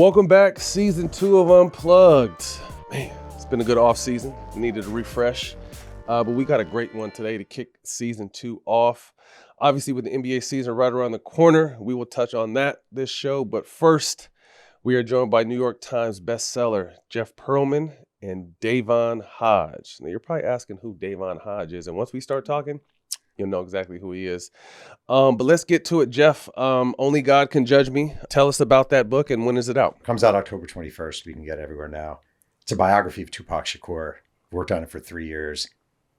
Welcome back, season 2 of Unplugged. Man, it's been a good off season. We needed a refresh, but we got a great one today to kick season 2 off. Obviously, with the NBA season right around the corner, we will touch on that this show. But first, we are joined by New York Times bestseller Jeff Pearlman and Davonn Hodge. Now, you're probably asking who Davonn Hodge is, and once we start talking, you'll know exactly who he is. But let's get to it, Jeff. Only God Can Judge Me. Tell us about that book, and when is it out? Comes out October 21st. We can get it everywhere now. It's a biography of Tupac Shakur. Worked on it for 3 years.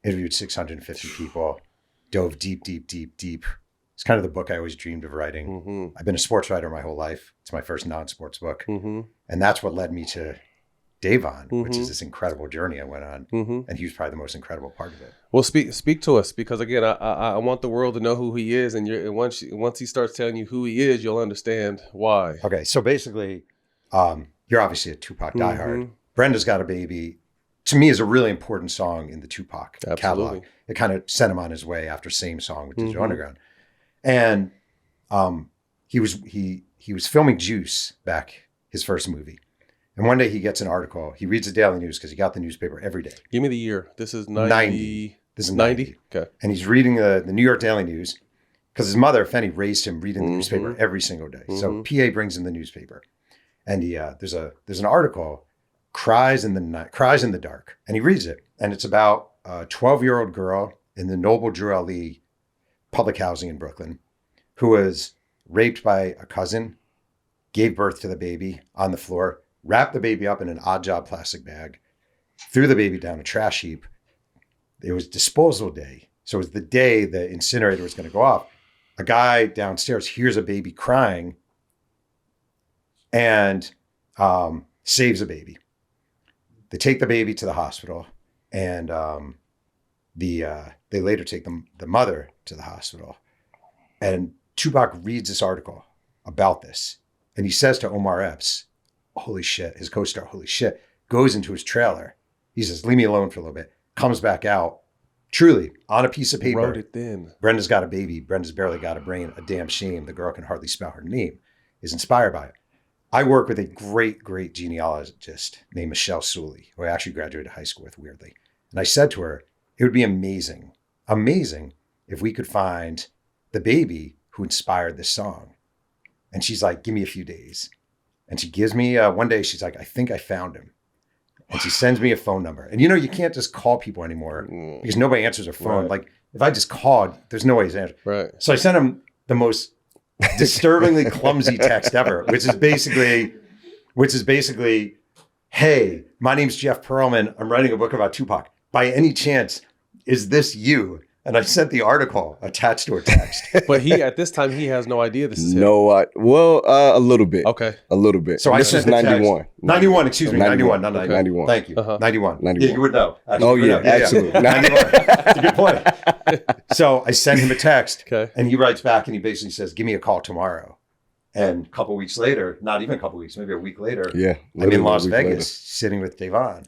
Interviewed 650 people. Dove deep. It's kind of the book I always dreamed of writing. Mm-hmm. I've been a sports writer my whole life. It's my first non-sports book. Mm-hmm. And that's what led me to Davonn, mm-hmm. which is this incredible journey I went on. Mm-hmm. And he was probably the most incredible part of it. Well, speak to us, because again, I want the world to know who he is, and once he starts telling you who he is, you'll understand why. Okay, so basically, you're obviously a Tupac diehard. Mm-hmm. Brenda's Got a Baby, to me, is a really important song in the Tupac catalog. It kind of sent him on his way after Same Song with Digital mm-hmm. Underground. And he was filming Juice back, his first movie. And one day he gets an article. He reads the Daily News because he got the newspaper every day. Give me the year. This is 90. This is 90. Okay. And he's reading the New York Daily News because his mother, Afeni, raised him reading the mm-hmm. newspaper every single day. Mm-hmm. So PA brings in the newspaper. And there's an article, Cries in the Dark. And he reads it. And it's about a 12-year-old girl in the Noble Drew Ali public housing in Brooklyn who was raped by a cousin, gave birth to the baby on the floor, wrapped the baby up in an Odd Job plastic bag, threw the baby down a trash heap. It was disposal day. So it was the day the incinerator was going to go off. A guy downstairs hears a baby crying and saves a baby. They take the baby to the hospital, and they later take the mother to the hospital. And Tupac reads this article about this, and he says to Omar Epps, holy shit, his co-star, holy shit, goes into his trailer. He says, leave me alone for a little bit. Comes back out, truly, on a piece of paper. Wrote it then. Brenda's Got a Baby. Brenda's Barely Got a Brain. A Damn Shame. The Girl Can Hardly Spell Her Name. Is inspired by it. I work with a great genealogist named Michelle Sully, who I actually graduated high school with, weirdly. And I said to her, it would be amazing if we could find the baby who inspired this song. And she's like, give me a few days. And she gives me, one day, she's like, I think I found him. And she sends me a phone number. And you can't just call people anymore because nobody answers their phone. Right. Like, if I just called, there's no way he's answering. Right. So I sent him the most disturbingly clumsy text ever, which is basically, hey, my name's Jeff Pearlman. I'm writing a book about Tupac. By any chance, is this you? And I sent the article attached to a text. But at this time, he has no idea this is him. No, a little bit. Okay. A little bit. So this is 91. 91, excuse me. 91, not 91. 91. Thank you. 91. Yeah, you would know. Actually, absolutely. 91. That's a good point. So I send him a text, and he writes back, and he basically says, give me a call tomorrow. And a couple weeks later, not even a couple weeks, maybe a week later, I'm in Las Vegas sitting with Davonn.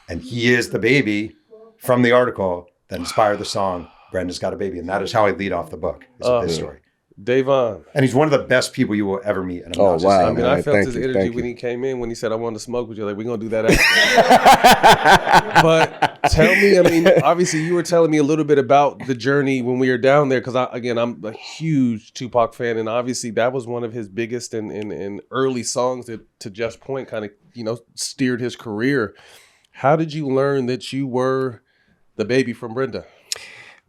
And he is the baby from the article that inspired the song, Brenda's Got a Baby. And that is how I lead off the book, is with this story. Davonn. And he's one of the best people you will ever meet. And wow. I mean, I felt his energy when he came in, when he said, I wanted to smoke with you. Like, we're going to do that after. But tell me, I mean, obviously you were telling me a little bit about the journey when we were down there, because I'm a huge Tupac fan. And obviously that was one of his biggest and early songs that, to Jeff's point, kind of, steered his career. How did you learn that you were the baby from Brenda?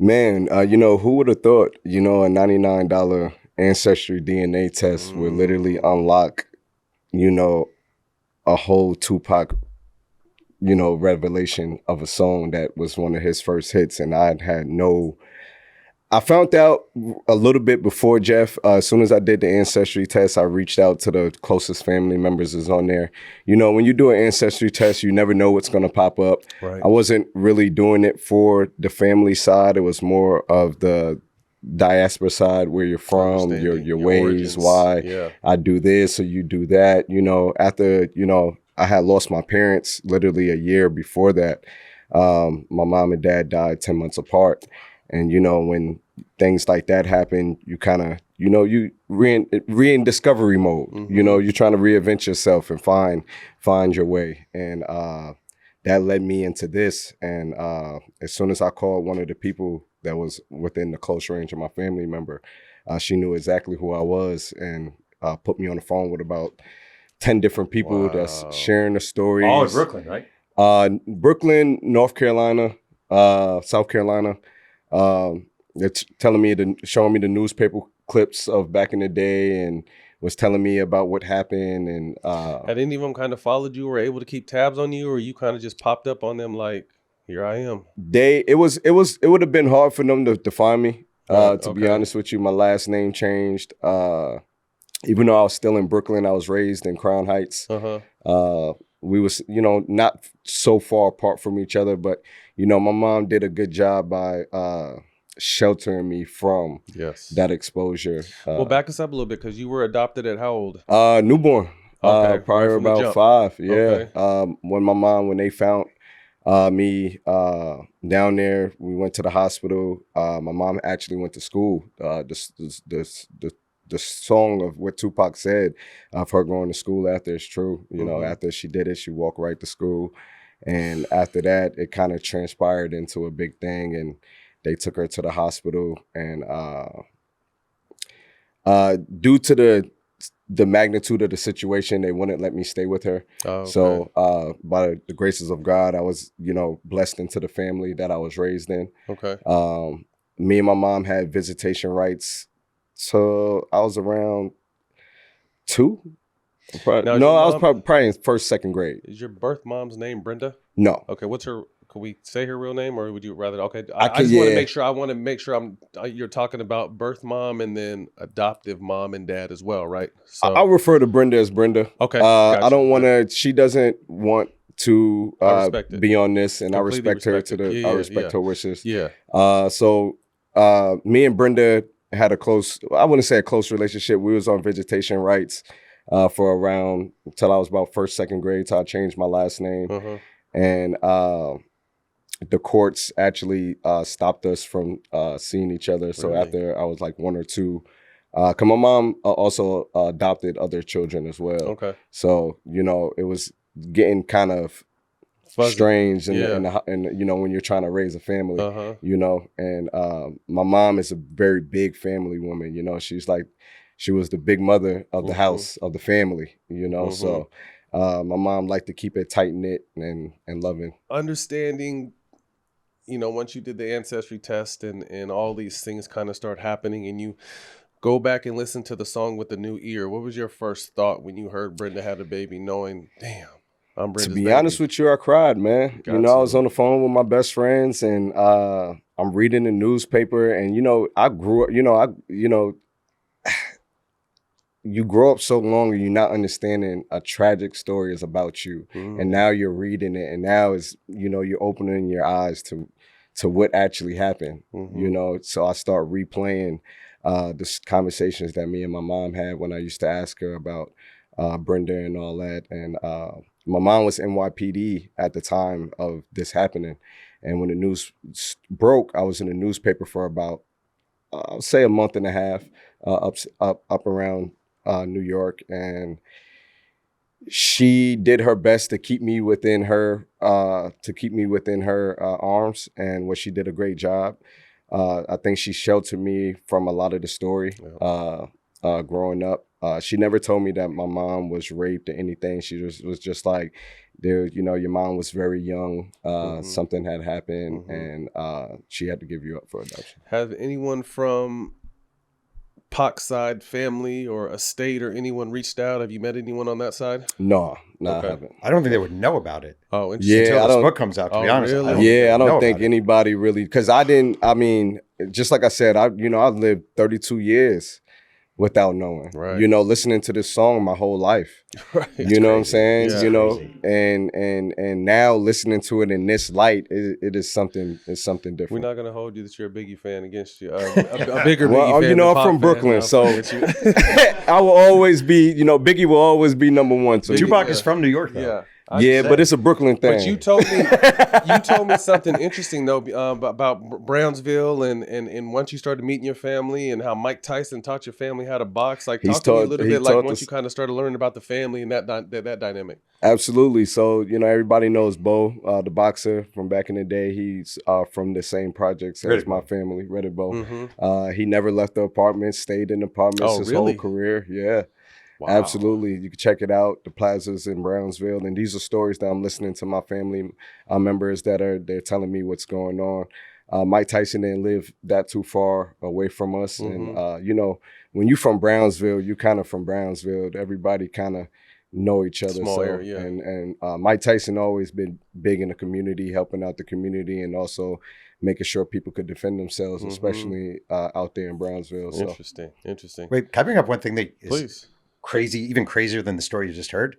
Man, who would have thought, a $99 ancestry DNA test would literally unlock, a whole Tupac, revelation of a song that was one of his first hits. And I found out a little bit before Jeff. As soon as I did the ancestry test, I reached out to the closest family members is on there. When you do an ancestry test, you never know what's going to pop up. Right. I wasn't really doing it for the family side. It was more of the diaspora side, where you're from, your ways, origins. Why I do this or you do that. After, I had lost my parents literally a year before that. My mom and dad died 10 months apart. And, when things like that happen, you kind of you in discovery mode. You're trying to reinvent yourself and find your way. And that led me into this. And as soon as I called one of the people that was within the close range of my family member, she knew exactly who I was and put me on the phone with about 10 different people that's sharing the stories. All in Brooklyn, right? Brooklyn, North Carolina, South Carolina. It's showing me the newspaper clips of back in the day and was telling me about what happened. And had any of them kind of followed you or able to keep tabs on you, or you kind of just popped up on them like, here I am? It would have been hard for them to find me. To be honest with you, my last name changed. Even though I was still in Brooklyn, I was raised in Crown Heights. We was, not so far apart from each other, but, my mom did a good job by sheltering me from that exposure. Well, back us up a little bit, because you were adopted at how old? Newborn. Probably about 5. Yeah. Okay. When they found me down there, we went to the hospital. My mom actually went to school. The song of what Tupac said of her going to school after is true. After she did it, she walked right to school. And after that, it kind of transpired into a big thing. And they took her to the hospital. And due to the magnitude of the situation, they wouldn't let me stay with her. So by the graces of God, I was, blessed into the family that I was raised in. Okay. Me and my mom had visitation rights. So I was around 2. I was probably in first, second grade. Is your birth mom's name Brenda? No. Okay. What's her? Could we say her real name, or would you rather? Okay. I just want to make sure. I want to make sure you're talking about birth mom and then adoptive mom and dad as well, right? So I'll refer to Brenda as Brenda. Okay. Gotcha. I don't want to. She doesn't want to be on this, and Completely I respect her I respect her wishes. Yeah. So me and Brenda had I wouldn't say a close relationship. We was on visitation rights for around until I was about first, second grade, till I changed my last name. And the courts actually stopped us from seeing each other. So after I was like 1 or 2, because my mom also adopted other children as well. Okay. So, it was getting kind of strange and when you're trying to raise a family, and my mom is a very big family woman. She was the big mother of the house, of the family, so my mom liked to keep it tight knit and loving. Understanding, once you did the ancestry test and all these things kind of start happening and you go back and listen to the song with the new ear, what was your first thought when you heard Brenda had a baby, knowing, damn, I'm Brenda's baby? Honest with you, I cried, man. I was on the phone with my best friends and I'm reading the newspaper and, I grew up, you grow up so long and you're not understanding a tragic story is about you. And now you're reading it and now it's, you're opening your eyes to what actually happened, So I start replaying the conversations that me and my mom had when I used to ask her about Brenda and all that. And my mom was NYPD at the time of this happening. And when the news broke, I was in the newspaper for about, I'll say a month and a half up around New York. And she did her best to keep me within her arms. And she did a great job. I think she sheltered me from a lot of the story growing up. She never told me that my mom was raped or anything. She was just like, your mom was very young. Something had happened and she had to give you up for adoption. Have anyone from Pac's side, family or estate or anyone reached out? Have you met anyone on that side? No, I haven't. I don't think they would know about it. Oh, interesting. Until this book comes out, to be honest. Really? I don't think anybody really, because just like I said, I lived 32 years without knowing, right. Listening to this song my whole life, right. You know what I'm saying? Crazy. And now listening to it in this light, it is something different. We're not going to hold you that you're a Biggie fan against you. A bigger Biggie fan. I'm from Brooklyn, so I will always be, Biggie will always be number one. So Tupac is from New York, though. Yeah. But it's a Brooklyn thing. But you told me something interesting though about Brownsville and once you started meeting your family and how Mike Tyson taught your family how to box. Like, talk to me a little bit like once you kind of started learning about the family and that dynamic. Absolutely. So, everybody knows Bowe, the boxer from back in the day. He's from the same projects as my family, Riddick Bowe. Mm-hmm. He never left the apartment, stayed in apartments his whole career. Yeah. Wow. Absolutely. You can check it out, the plazas in Brownsville. And these are stories that I'm listening to my family members they're telling me what's going on. Mike Tyson didn't live that too far away from us. Mm-hmm. And, when you're from Brownsville, you kind of from Brownsville. Everybody kind of know each other. Small area, yeah. And Mike Tyson always been big in the community, helping out the community and also making sure people could defend themselves, especially out there in Brownsville. So. Interesting. Wait, can I bring up one thing that is... Please. Crazy, even crazier than the story you just heard?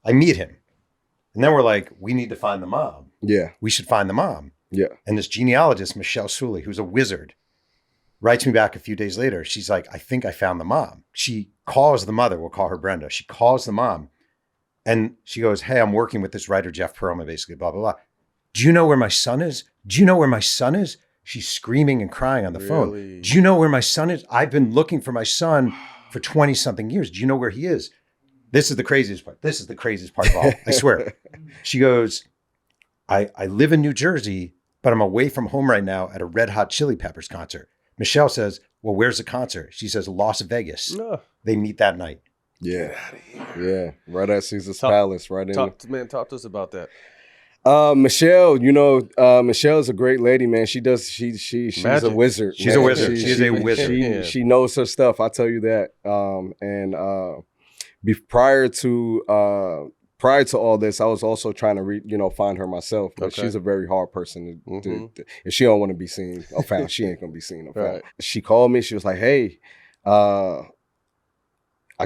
I meet him. And then we're like, we need to find the mom. Yeah. We should find the mom. Yeah. And this genealogist, Michelle Sully, who's a wizard, writes me back a few days later. She's like, I think I found the mom. She calls the mother. We'll call her Brenda. She calls the mom. And she goes, hey, I'm working with this writer, Jeff Pearlman, basically, blah, blah, blah. Do you know where my son is? Do you know where my son is? She's screaming and crying on the phone. Do you know where my son is? I've been looking for my son for 20-something years. Do you know where he is? This is the craziest part. This is the craziest part of all. I swear. She goes, I live in New Jersey, but I'm away from home right now at a Red Hot Chili Peppers concert. Michelle says, well, where's the concert? She says, Las Vegas. No. They meet that night. Yeah. Yeah. Right at Caesar's Palace. Right in. Talk to us about that. Michelle, Michelle's a great lady, man. She's a wizard. She's a wizard. She's a wizard. She knows her stuff. I tell you that. Prior to all this, I was also trying to find her myself. But she's a very hard person. If she don't want to be seen or found, she ain't gonna be seen or found. Right. She called me. She was like, "Hey, I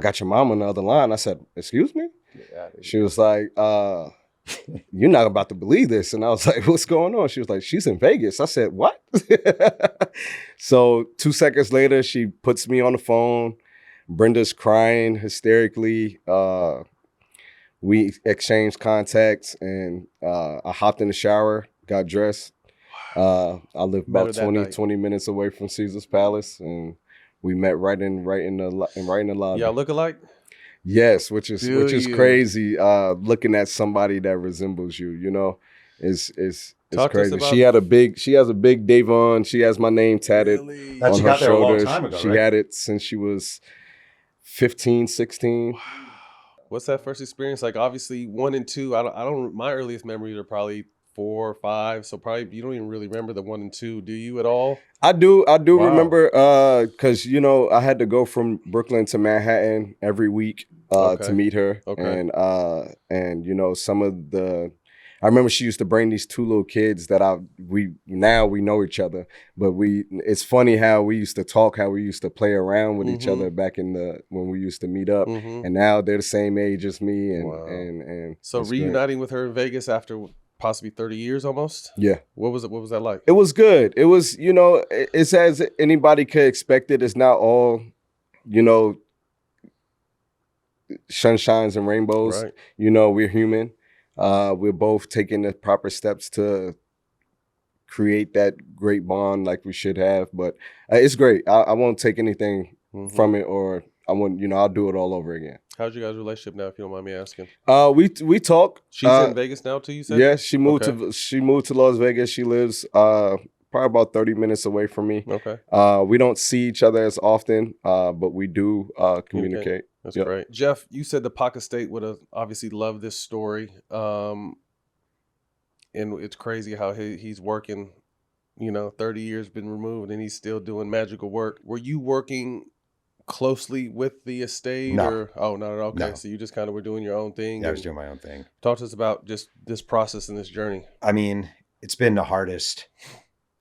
got your mom on the other line." I said, "Excuse me?" She was like, "You're not about to believe this." And I was like, "What's going on?" She was like, "She's in Vegas." I said, "What?" So 2 seconds later, she puts me on the phone. Brenda's crying hysterically. We exchanged contacts and I hopped in the shower, got dressed. I live about 20 minutes away from Caesar's Palace, and we met right in the lobby. Y'all look alike? Yes, which is crazy. Looking at somebody that resembles you, is crazy. She has a big Davonn. She has my name tatted on her shoulders. A long time ago, she had it since she was 15, 16. Wow. What's that first experience like? Obviously, 1 and 2. I don't. My earliest memories are probably 4 or 5. So probably you don't even really remember the 1 and 2. Do you at all? I do remember because I had to go from Brooklyn to Manhattan every week to meet her. Okay. And some of the. I remember she used to bring these 2 little kids that we know each other, but it's funny how we used to talk, how we used to play around with each other back when we used to meet up, and now they're the same age as me. And so reuniting with her in Vegas after possibly 30 years almost. Yeah. What was that like? It was good. It was, it's as anybody could expect it. It's not all, sunshines and rainbows. Right. We're human. We're both taking the proper steps to create that great bond like we should have. But it's great. I won't take anything from it, or I'll do it all over again. How's your guys' relationship now, if you don't mind me asking? We talk. She's in Vegas now too, you said? Yeah, she moved to Las Vegas. She lives probably about 30 minutes away from me. Okay. We don't see each other as often, but we do communicate. That's great. Jeff, you said the Pac estate would have obviously loved this story. And it's crazy how he's working, 30 years been removed and he's still doing magical work. Were you working closely with the estate? No. Not at all. Okay. No. So you just kind of were doing your own thing? Yeah, I was doing my own thing. Talk to us about just this process and this journey. I mean, it's been the hardest.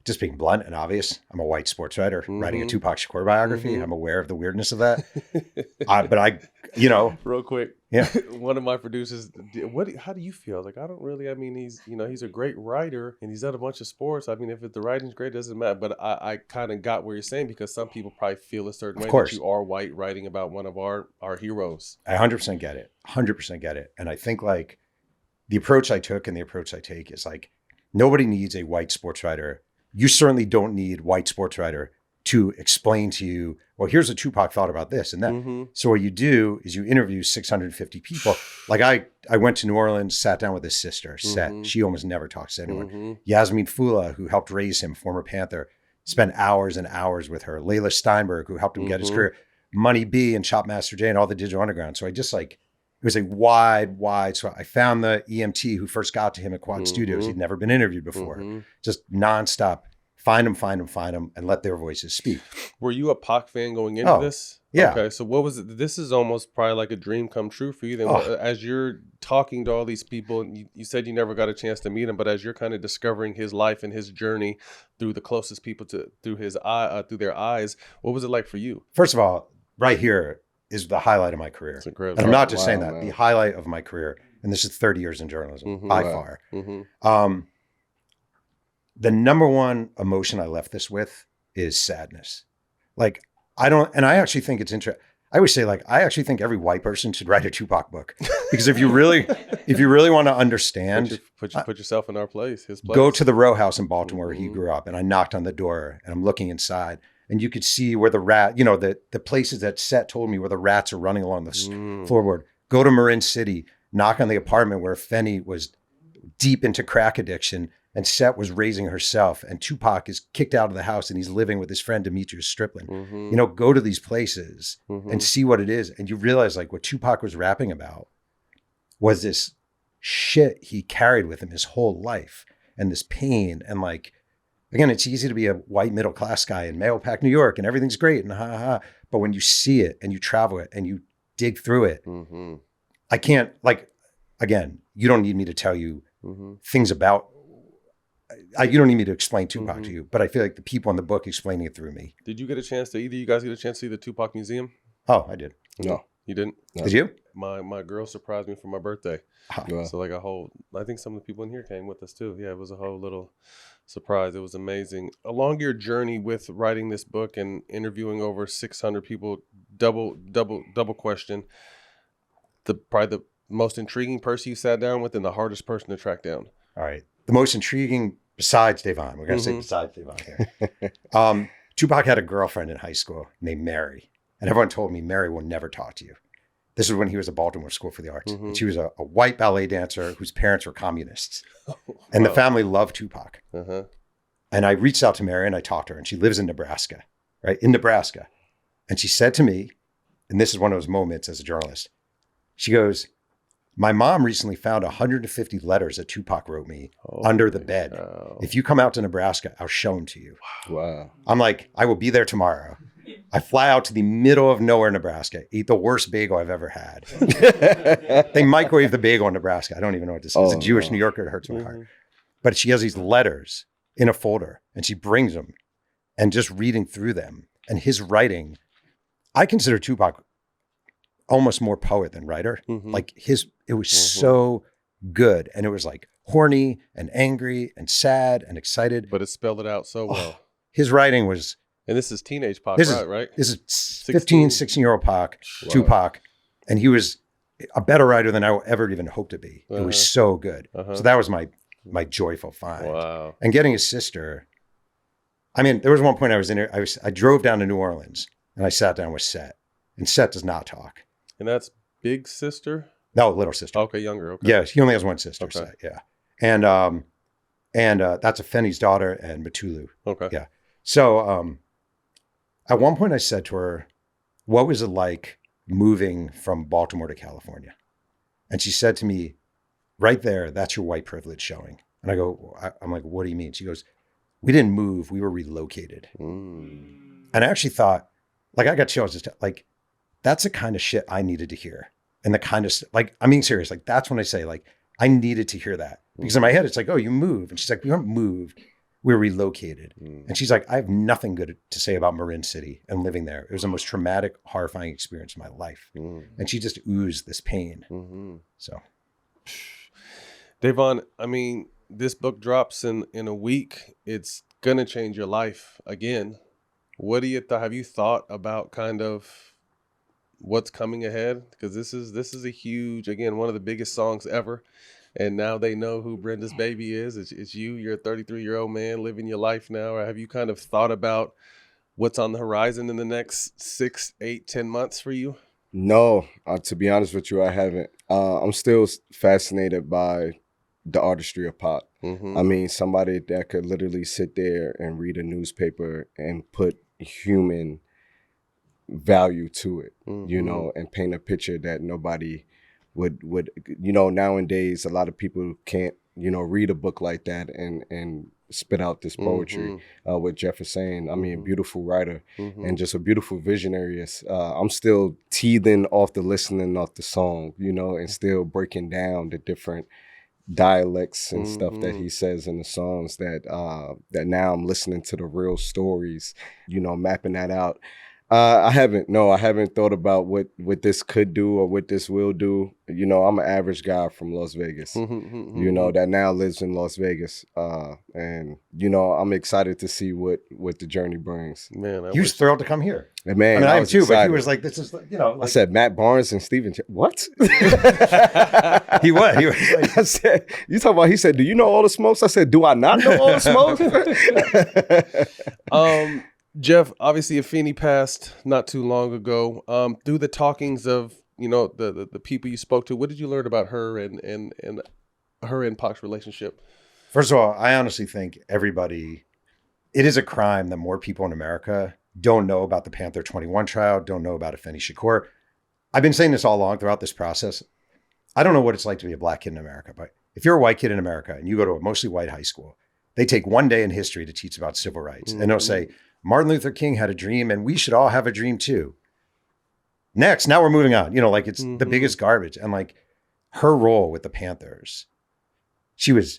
Just being blunt and obvious, I'm a white sports writer writing a Tupac Shakur biography. I'm aware of the weirdness of that. Real quick. Yeah. One of my producers, how do you feel? Like, he's a great writer and he's done a bunch of sports. I mean, if the writing's great, it doesn't matter. But I kind of got what you're saying, because some people probably feel a certain way that you are white writing about one of our heroes. I 100% get it. 100% get it. And I think the approach I took and the approach I take is like, nobody needs a white sports writer. You certainly don't need white sports writer to explain to you, well, here's what Tupac thought about this and that. So what you do is you interview 650 people. Like I went to New Orleans, sat down with his sister, Set. She almost never talks to anyone. Yasmin Fula, who helped raise him, former Panther, spent hours and hours with her. Layla Steinberg, who helped him get his career. Money B and Chopmaster J and all the Digital Underground. So I just like, it was a wide. So I found the EMT who first got to him at Quad Studios. He'd never been interviewed before. Just nonstop. Find them, and let their voices speak. Were you a Pac fan going into this? Yeah. Okay, so what was it? This is almost probably like a dream come true for you. Then, as you're talking to all these people, and you said you never got a chance to meet him, but as you're kind of discovering his life and his journey through the closest people through their eyes, what was it like for you? First of all, right here is the highlight of my career. It's incredible. And I'm not just saying that. Man. The highlight of my career, and this is 30 years in journalism, by far. The number one emotion I left this with is sadness. Like, I actually think it's interesting. I always say, like, I actually think every white person should write a Tupac book, because if you really want to understand, put yourself in our place, his place. Go to the row house in Baltimore where he grew up, and I knocked on the door, and I'm looking inside, and you could see where the places that Set told me where the rats are running along the floorboard. Go to Marin City, knock on the apartment where Afeni was deep into crack addiction, and Set was raising herself, and Tupac is kicked out of the house and he's living with his friend Demetrius Striplin. Go to these places and see what it is. And you realize, like, what Tupac was rapping about was this shit he carried with him his whole life, and this pain. And like, again, it's easy to be a white middle-class guy in Mahopac, New York, and everything's great and ha. But when you see it and you travel it and you dig through it, I can't, like, again, you don't need me to tell you things about, you don't need me to explain Tupac to you, but I feel like the people in the book explaining it through me. Did you get a chance to, either you guys get a chance to see the Tupac Museum? Oh, I did. No. You didn't? No. Did you? My girl surprised me for my birthday. Wow. So like I think some of the people in here came with us too. Yeah, it was a whole little surprise. It was amazing. Along your journey with writing this book and interviewing over 600 people, double question, probably the most intriguing person you sat down with and the hardest person to track down. All right. The most intriguing, besides Davonn, we're going to say besides Davonn here. Tupac had a girlfriend in high school named Mary. And everyone told me Mary will never talk to you. This is when he was at Baltimore School for the Arts. And she was a white ballet dancer whose parents were communists. And the family loved Tupac. And I reached out to Mary and I talked to her. And she lives in Nebraska, right? In Nebraska. And she said to me, and this is one of those moments as a journalist, she goes, my mom recently found 150 letters that Tupac wrote me under the bed. Wow. If you come out to Nebraska, I'll show them to you. Wow. I'm like, I will be there tomorrow. I fly out to the middle of nowhere, Nebraska, eat the worst bagel I've ever had. They microwave the bagel in Nebraska. I don't even know what this is. It's a Jewish New Yorker. It hurts my heart. But she has these letters in a folder and she brings them, and just reading through them and his writing, I consider Tupac almost more poet than writer. Like it was so good. And it was like horny and angry and sad and excited. But it spelled it out so well. His writing was... And this is teenage Pac, right? This is 15, 16-year-old Pac, Tupac. And he was a better writer than I ever even hoped to be. It was so good. So that was my joyful find. Wow. And getting his sister... I mean, there was one point I was in there. I drove down to New Orleans and I sat down with Set. And Set does not talk. And that's big sister? No, little sister. Okay, younger. Okay. Yeah, he only has one sister. Okay. Set, yeah. And that's Afeni's daughter and Matulu. Okay. Yeah. So at one point I said to her, what was it like moving from Baltimore to California? And she said to me, right there, that's your white privilege showing. And I'm like, what do you mean? She goes, we didn't move, we were relocated. And I actually thought, like, I got chills, just like, that's the kind of shit I needed to hear. And the kind of, like, I'm being serious. Like, that's when I say, like, I needed to hear that. Because in my head, it's like, oh, you moved. And she's like, we weren't moved. We were relocated. And she's like, I have nothing good to say about Marin City and living there. It was the most traumatic, horrifying experience of my life. And she just oozed this pain. So. Davonn, I mean, this book drops in a week. It's going to change your life again. What do you have you thought about kind of what's coming ahead? Because this is a huge, again, one of the biggest songs ever. and now they know who Brenda's baby is. It's you. You're a 33-year-old man living your life now. Or have you kind of thought about what's on the horizon in the next 6, 8, 10 months for you? No, to be honest with you, I haven't. I'm still fascinated by the artistry of pop. I mean, somebody that could literally sit there and read a newspaper and put human value to it, you know, and paint a picture that nobody would, you know, nowadays a lot of people can't, you know, read a book like that and spit out this poetry. What Jeff is saying, I mean, beautiful writer and just a beautiful visionary. I'm still teething off the listening of the song, you know, and still breaking down the different dialects and stuff that he says in the songs that now I'm listening to the real stories, you know, mapping that out. I haven't thought about what this could do or what this will do. You know, I'm an average guy from Las Vegas, you know, that now lives in Las Vegas. And, you know, I'm excited to see what the journey brings. Man, he was thrilled to come here. And man, I am too, excited. But he was like, this is, you know. Like, I said, Matt Barnes and Steven. What? He was like, I said, you talking about, he said, do you know all the smokes? I said, do I not know all the smokes? Jeff, obviously Afeni passed not too long ago. Through the talkings of, you know, the people you spoke to, what did you learn about her and her and Pac's relationship? First of all, I honestly think it is a crime that more people in America don't know about the Panther 21 trial, don't know about Afeni Shakur. I've been saying this all along throughout this process. I don't know what it's like to be a black kid in America, but if you're a white kid in America and you go to a mostly white high school, they take one day in history to teach about civil rights. And they'll say, Martin Luther King had a dream and we should all have a dream too. Next, now we're moving on. You know, like it's the biggest garbage. And like her role with the Panthers, she was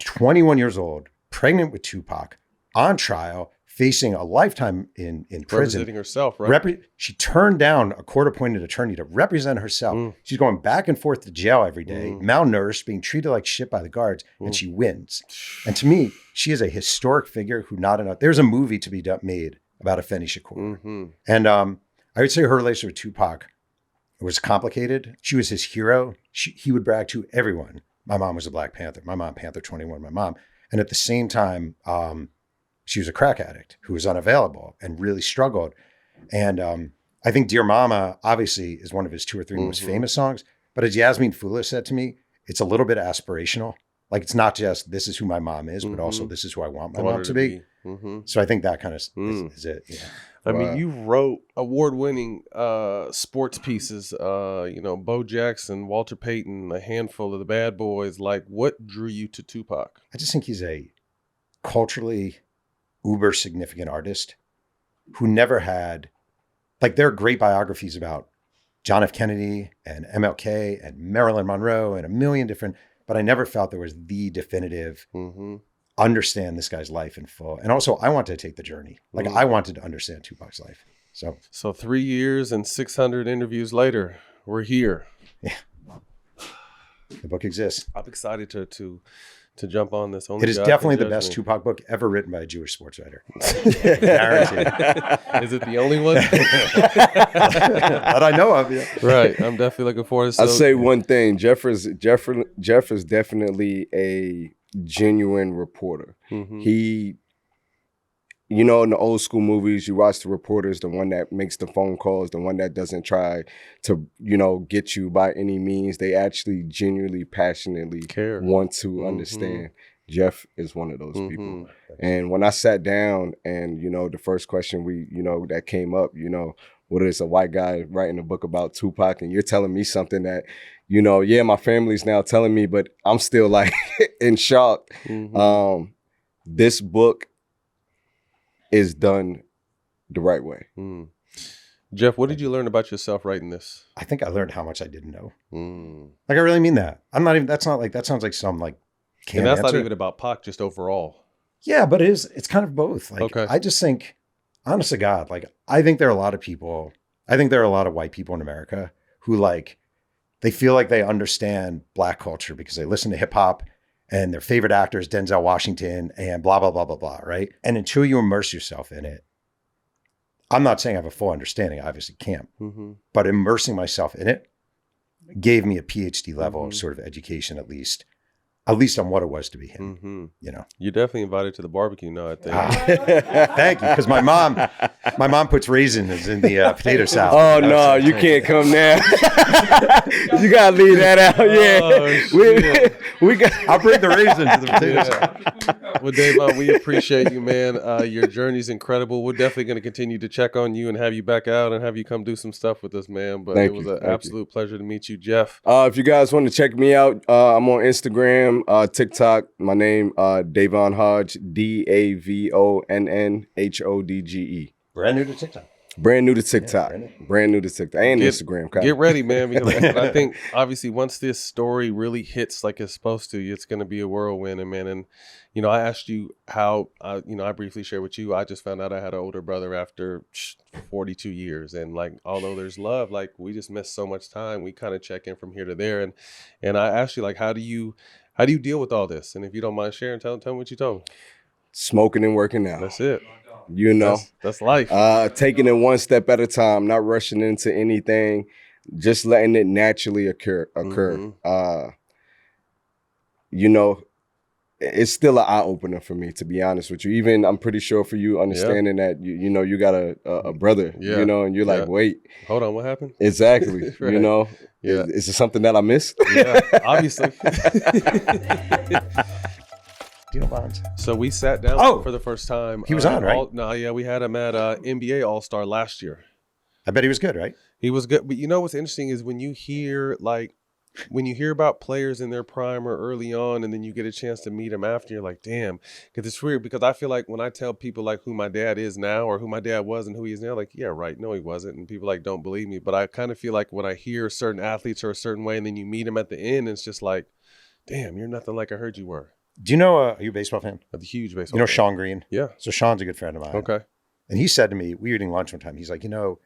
21 years old, pregnant with Tupac, on trial, facing a lifetime in prison. Representing herself, right? She turned down a court-appointed attorney to represent herself. She's going back and forth to jail every day, malnourished, being treated like shit by the guards, and she wins. And to me, she is a historic figure who not enough. There's a movie to be made about Afeni Shakur. And I would say her relationship with Tupac was complicated. She was his hero. He would brag to everyone. My mom was a Black Panther. My mom, Panther 21, my mom. And at the same time, she was a crack addict who was unavailable and really struggled. And I think Dear Mama obviously is one of his 2 or 3 most famous songs. But as Yasmin Fula said to me, it's a little bit aspirational. Like it's not just this is who my mom is, but also this is who I want my mom to be. So I think that kind of is it. Yeah. I mean, you wrote award-winning sports pieces, you know, Bo Jackson, Walter Payton, a handful of the bad boys. Like, what drew you to Tupac? I just think he's a culturally uber significant artist who never had, like, there are great biographies about John F. Kennedy and MLK and Marilyn Monroe and a million different, but I never felt there was the definitive understand this guy's life in full. And also I wanted to take the journey. Like I wanted to understand Tupac's life. So 3 years and 600 interviews later, we're here. Yeah. The book exists. I'm excited to jump on this. It is definitely the best Tupac book ever written by a Jewish sportswriter. Guaranteed. Is it the only one? That I know of, yeah. Right. I'm definitely looking forward to it. I'll say one thing. Jeff is definitely a genuine reporter. He, you know, in the old school movies, you watch the reporters, the one that makes the phone calls, the one that doesn't try to, you know, get you by any means. They actually genuinely, passionately want to understand. Jeff is one of those people. And when I sat down and, you know, the first question that came up, you know, what is a white guy writing a book about Tupac, and you're telling me something that, you know, yeah, my family's now telling me, but I'm still like in shock. This book is done the right way. Jeff, what did you learn about yourself writing this? I think I learned how much I didn't know. Like, I really mean that. that sounds like some like canned And that's answer. not even about Pac, just overall. Yeah, but it's kind of both. Like, I just think, honest to God, like, I think there are a lot of white people in America who, like, they feel like they understand Black culture because they listen to hip hop and their favorite actor is Denzel Washington and blah, blah, blah, blah, blah, right? And until you immerse yourself in it, I'm not saying I have a full understanding. I obviously can't. But immersing myself in it, gave me a PhD level sort of education, at least on what it was to be him. You know, you're definitely invited to the barbecue now, I think. Thank you, because my mom puts raisins in the potato salad. Oh no, you can't come now. You gotta leave that out. Yeah, we got. I'll bring the raisins to the potato salad. Well, Davonn, we appreciate you, man. Your journey's incredible. We're definitely going to continue to check on you and have you back out and have you come do some stuff with us, man. But it was an absolute pleasure to meet you, Jeff. If you guys want to check me out, I'm on Instagram, TikTok. My name, Davonn Hodge, DAVONNHODGE. Brand new to TikTok. Brand new to TikTok. Brand new to TikTok and Instagram. Get ready, man. Because I think obviously once this story really hits like it's supposed to, it's going to be a whirlwind. And man, and you know, I asked you how, I briefly shared with you. I just found out I had an older brother after 42 years, and like although there's love, like we just miss so much time. We kind of check in from here to there, and I asked you like, how do you deal with all this? And if you don't mind sharing, tell me what you told me. Smoking and working out. That's it. You know, that's life. Taking it one step at a time, not rushing into anything, just letting it naturally occur. You know, it's still an eye opener for me, to be honest with you. Even I'm pretty sure for you understanding that you know you got a brother, you know, and you're like, wait, hold on, what happened? Exactly. Right. You know, is it something that I missed? Yeah, obviously. Bonds. So we sat down for the first time. He was on, right? We had him at NBA All-Star last year. I bet he was good, right? He was good. But you know what's interesting is when you hear about players in their prime or early on, and then you get a chance to meet them after, you're like, damn. Because it's weird, because I feel like when I tell people like who my dad is now or who my dad was and who he is now, like, yeah, right, no, he wasn't. And people like don't believe me. But I kind of feel like when I hear certain athletes are a certain way and then you meet them at the end, it's just like, damn, you're nothing like I heard you were. Do you know, are you a baseball fan? A huge baseball You know fan. Sean Green? Yeah. So Sean's a good friend of mine. Okay. And he said to me, we were eating lunch one time, he's like, you know,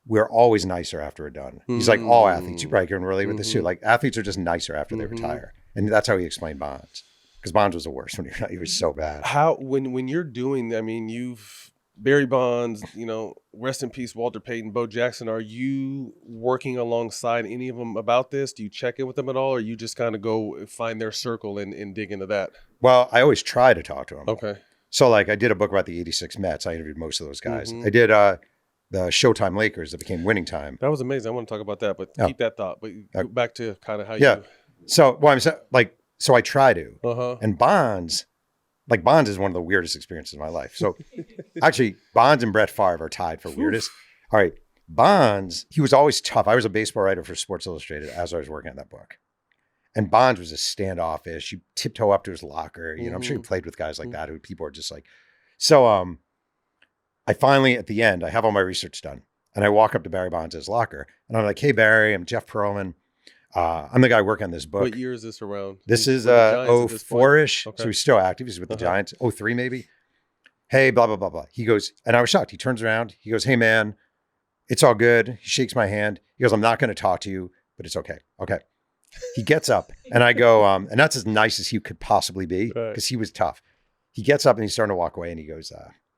we're always nicer after we're done. He's like, all athletes, you probably can relate with this too. Like athletes are just nicer after they retire. And that's how he explained Bonds. Because Bonds was the worst when he was so bad. How, when you're doing, I mean, you've, Barry Bonds, you know, rest in peace, Walter Payton, Bo Jackson. Are you working alongside any of them about this? Do you check in with them at all? Or you just kind of go find their circle and dig into that? Well, I always try to talk to them. Okay. So like I did a book about the 86 Mets. I interviewed most of those guys. I did the Showtime Lakers that became Winning Time. That was amazing. I want to talk about that, but keep that thought. But go back to kind of how you. Yeah. So, well, so I try to. And Bonds is one of the weirdest experiences of my life. So actually, Bonds and Brett Favre are tied for weirdest. All right. Bonds, he was always tough. I was a baseball writer for Sports Illustrated as I was working on that book. And Bonds was a standoffish. You tiptoe up to his locker. You know, I'm sure he played with guys like that who people are just like. So I finally, at the end, I have all my research done. And I walk up to Barry Bonds' locker. And I'm like, hey, Barry, I'm Jeff Pearlman. I'm the guy working on this book. What year is this around? This is 04-ish. Okay. So he's still active. He's with the Giants. 03 maybe. Hey, blah, blah, blah, blah. He goes, and I was shocked. He turns around. He goes, hey, man, it's all good. He shakes my hand. He goes, I'm not going to talk to you, but it's okay. Okay. He gets up and I go, and that's as nice as he could possibly be because he was tough. He gets up and he's starting to walk away and he goes,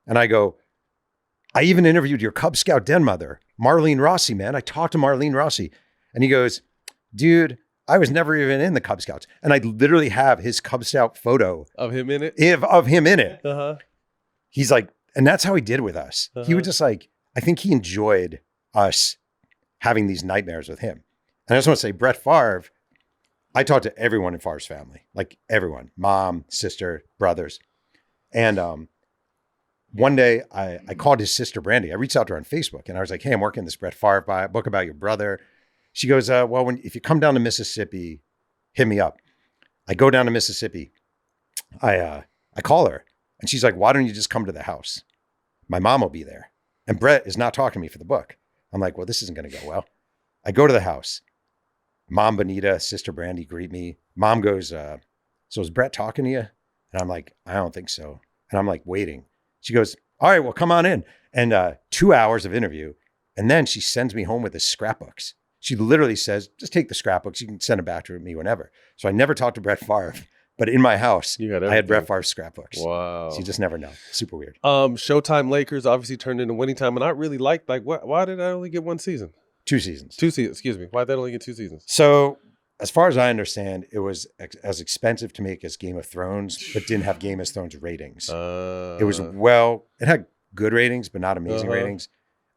and I go, I even interviewed your Cub Scout den mother, Marlene Rossi, man. I talked to Marlene Rossi. And he goes, dude, I was never even in the Cub Scouts. And I literally have his Cub Scout photo. Of him in it? Of him in it. He's like, and that's how he did with us. He was just like, I think he enjoyed us having these nightmares with him. And I just want to say, Brett Favre, I talked to everyone in Favre's family, like everyone, mom, sister, brothers. And one day I called his sister, Brenda. I reached out to her on Facebook and I was like, hey, I'm working this Brett Favre book about your brother. She goes, well, if you come down to Mississippi, hit me up. I go down to Mississippi. I call her and she's like, why don't you just come to the house? My mom will be there. And Brett is not talking to me for the book. I'm like, well, this isn't going to go well. I go to the house. Mom Bonita, sister Brandy greet me. Mom goes, so is Brett talking to you? And I'm like, I don't think so. And I'm like waiting. She goes, all right, well, come on in. And 2 hours of interview. And then she sends me home with the scrapbooks. She literally says, just take the scrapbooks. You can send them back to me whenever. So I never talked to Brett Favre, but in my house, I had Brett Favre's scrapbooks. Wow. So you just never know. Super weird. Showtime Lakers obviously turned into Winning Time. And I really liked, why did I only get one season? 2 seasons. 2 seasons. Excuse me. Why'd that only get 2 seasons? So, as far as I understand, it was as expensive to make as Game of Thrones, but didn't have Game of Thrones ratings. It was it had good ratings, but not amazing ratings.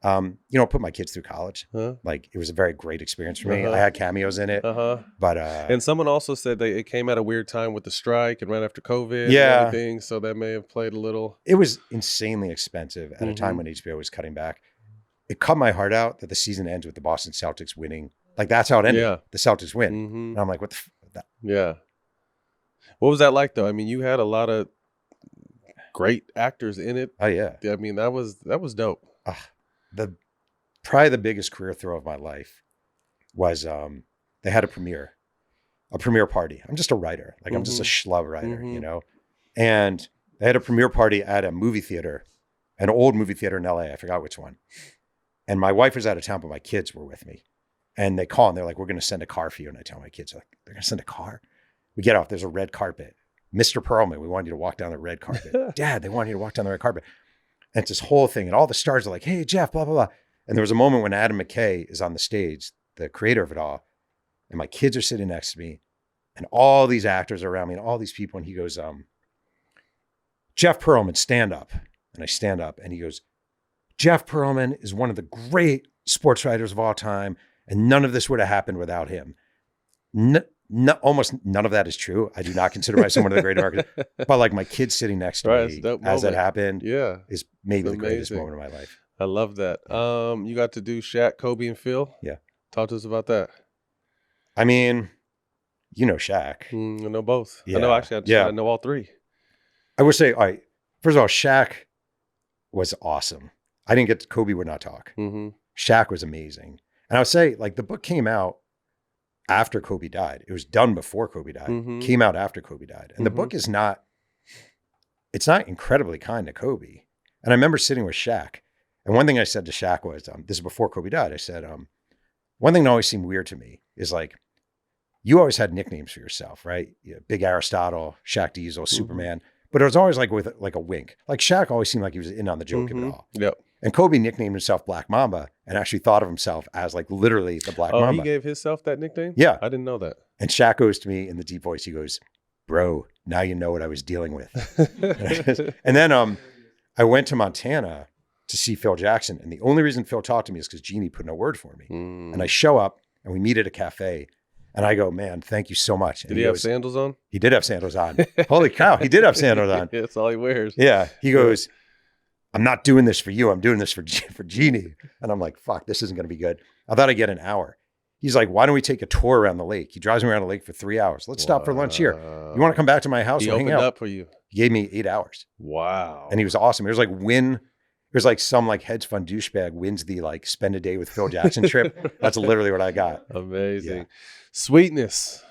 Put my kids through college. Like, it was a very great experience for me. I had cameos in it. But and someone also said that it came at a weird time with the strike and right after COVID and everything, so that may have played a little. It was insanely expensive at a time when HBO was cutting back. It cut my heart out that the season ends with the Boston Celtics winning. Like, that's how it ended. Yeah. The Celtics win. And I'm like, what the Yeah. What was that like, though? I mean, you had a lot of great actors in it. Oh, yeah. I mean, that was dope. Probably the biggest career throw of my life was they had a premiere party. I'm just a writer. Like, I'm just a schlub writer, you know? And they had a premiere party at a movie theater, an old movie theater in LA. I forgot which one. And my wife was out of town, but my kids were with me. And they call and they're like, we're going to send a car for you. And I tell my kids, like, they're going to send a car? We get off. There's a red carpet. Mr. Pearlman, we want you to walk down the red carpet. Dad, they want you to walk down the red carpet. And it's this whole thing. And all the stars are like, hey, Jeff, blah, blah, blah. And there was a moment when Adam McKay is on the stage, the creator of it all. And my kids are sitting next to me. And all these actors are around me and all these people. And he goes, Jeff Pearlman, stand up. And I stand up. And he goes, Jeff Pearlman is one of the great sports writers of all time. And none of this would have happened without him. Almost none of that is true. I do not consider myself one of the great Americans. But like, my kids sitting next to me as that happened is maybe the greatest moment of my life. I love that. You got to do Shaq, Kobe, and Phil. Yeah. Talk to us about that. I mean, you know Shaq. I know both. Yeah. I know I know all three. I would say, all right, first of all, Shaq was awesome. I didn't get to Kobe would not talk. Shaq was amazing. And I would say, like, the book came out after Kobe died. It was done before Kobe died. Came out after Kobe died. And the book is not incredibly kind to Kobe. And I remember sitting with Shaq. And one thing I said to Shaq was, this is before Kobe died. I said, one thing that always seemed weird to me is, like, you always had nicknames for yourself, right? Big Aristotle, Shaq Diesel, Superman. But it was always like with like a wink. Like, Shaq always seemed like he was in on the joke of it all. Yep. And Kobe nicknamed himself Black Mamba and actually thought of himself as, like, literally the Black Mamba. Oh, he gave himself that nickname? Yeah. I didn't know that. And Shaq goes to me in the deep voice. He goes, bro, now you know what I was dealing with. And then I went to Montana to see Phil Jackson. And the only reason Phil talked to me is because Jeannie put in a word for me. And I show up and we meet at a cafe. And I go, man, thank you so much. And did he have sandals on? He did have sandals on. Holy cow, he did have sandals on. Yeah, that's all he wears. Yeah. He goes, I'm not doing this for you. I'm doing this for Jeannie. And I'm like, fuck, this isn't going to be good. I thought I'd get an hour. He's like, why don't we take a tour around the lake? He drives me around the lake for 3 hours. Let's stop for lunch here. You want to come back to my house? He We'll opened hang out. up for you. He gave me 8 hours. Wow. And he was awesome. It was like some like hedge fund douchebag wins the like spend a day with Phil Jackson trip. That's literally what I got. Amazing. Yeah. Sweetness.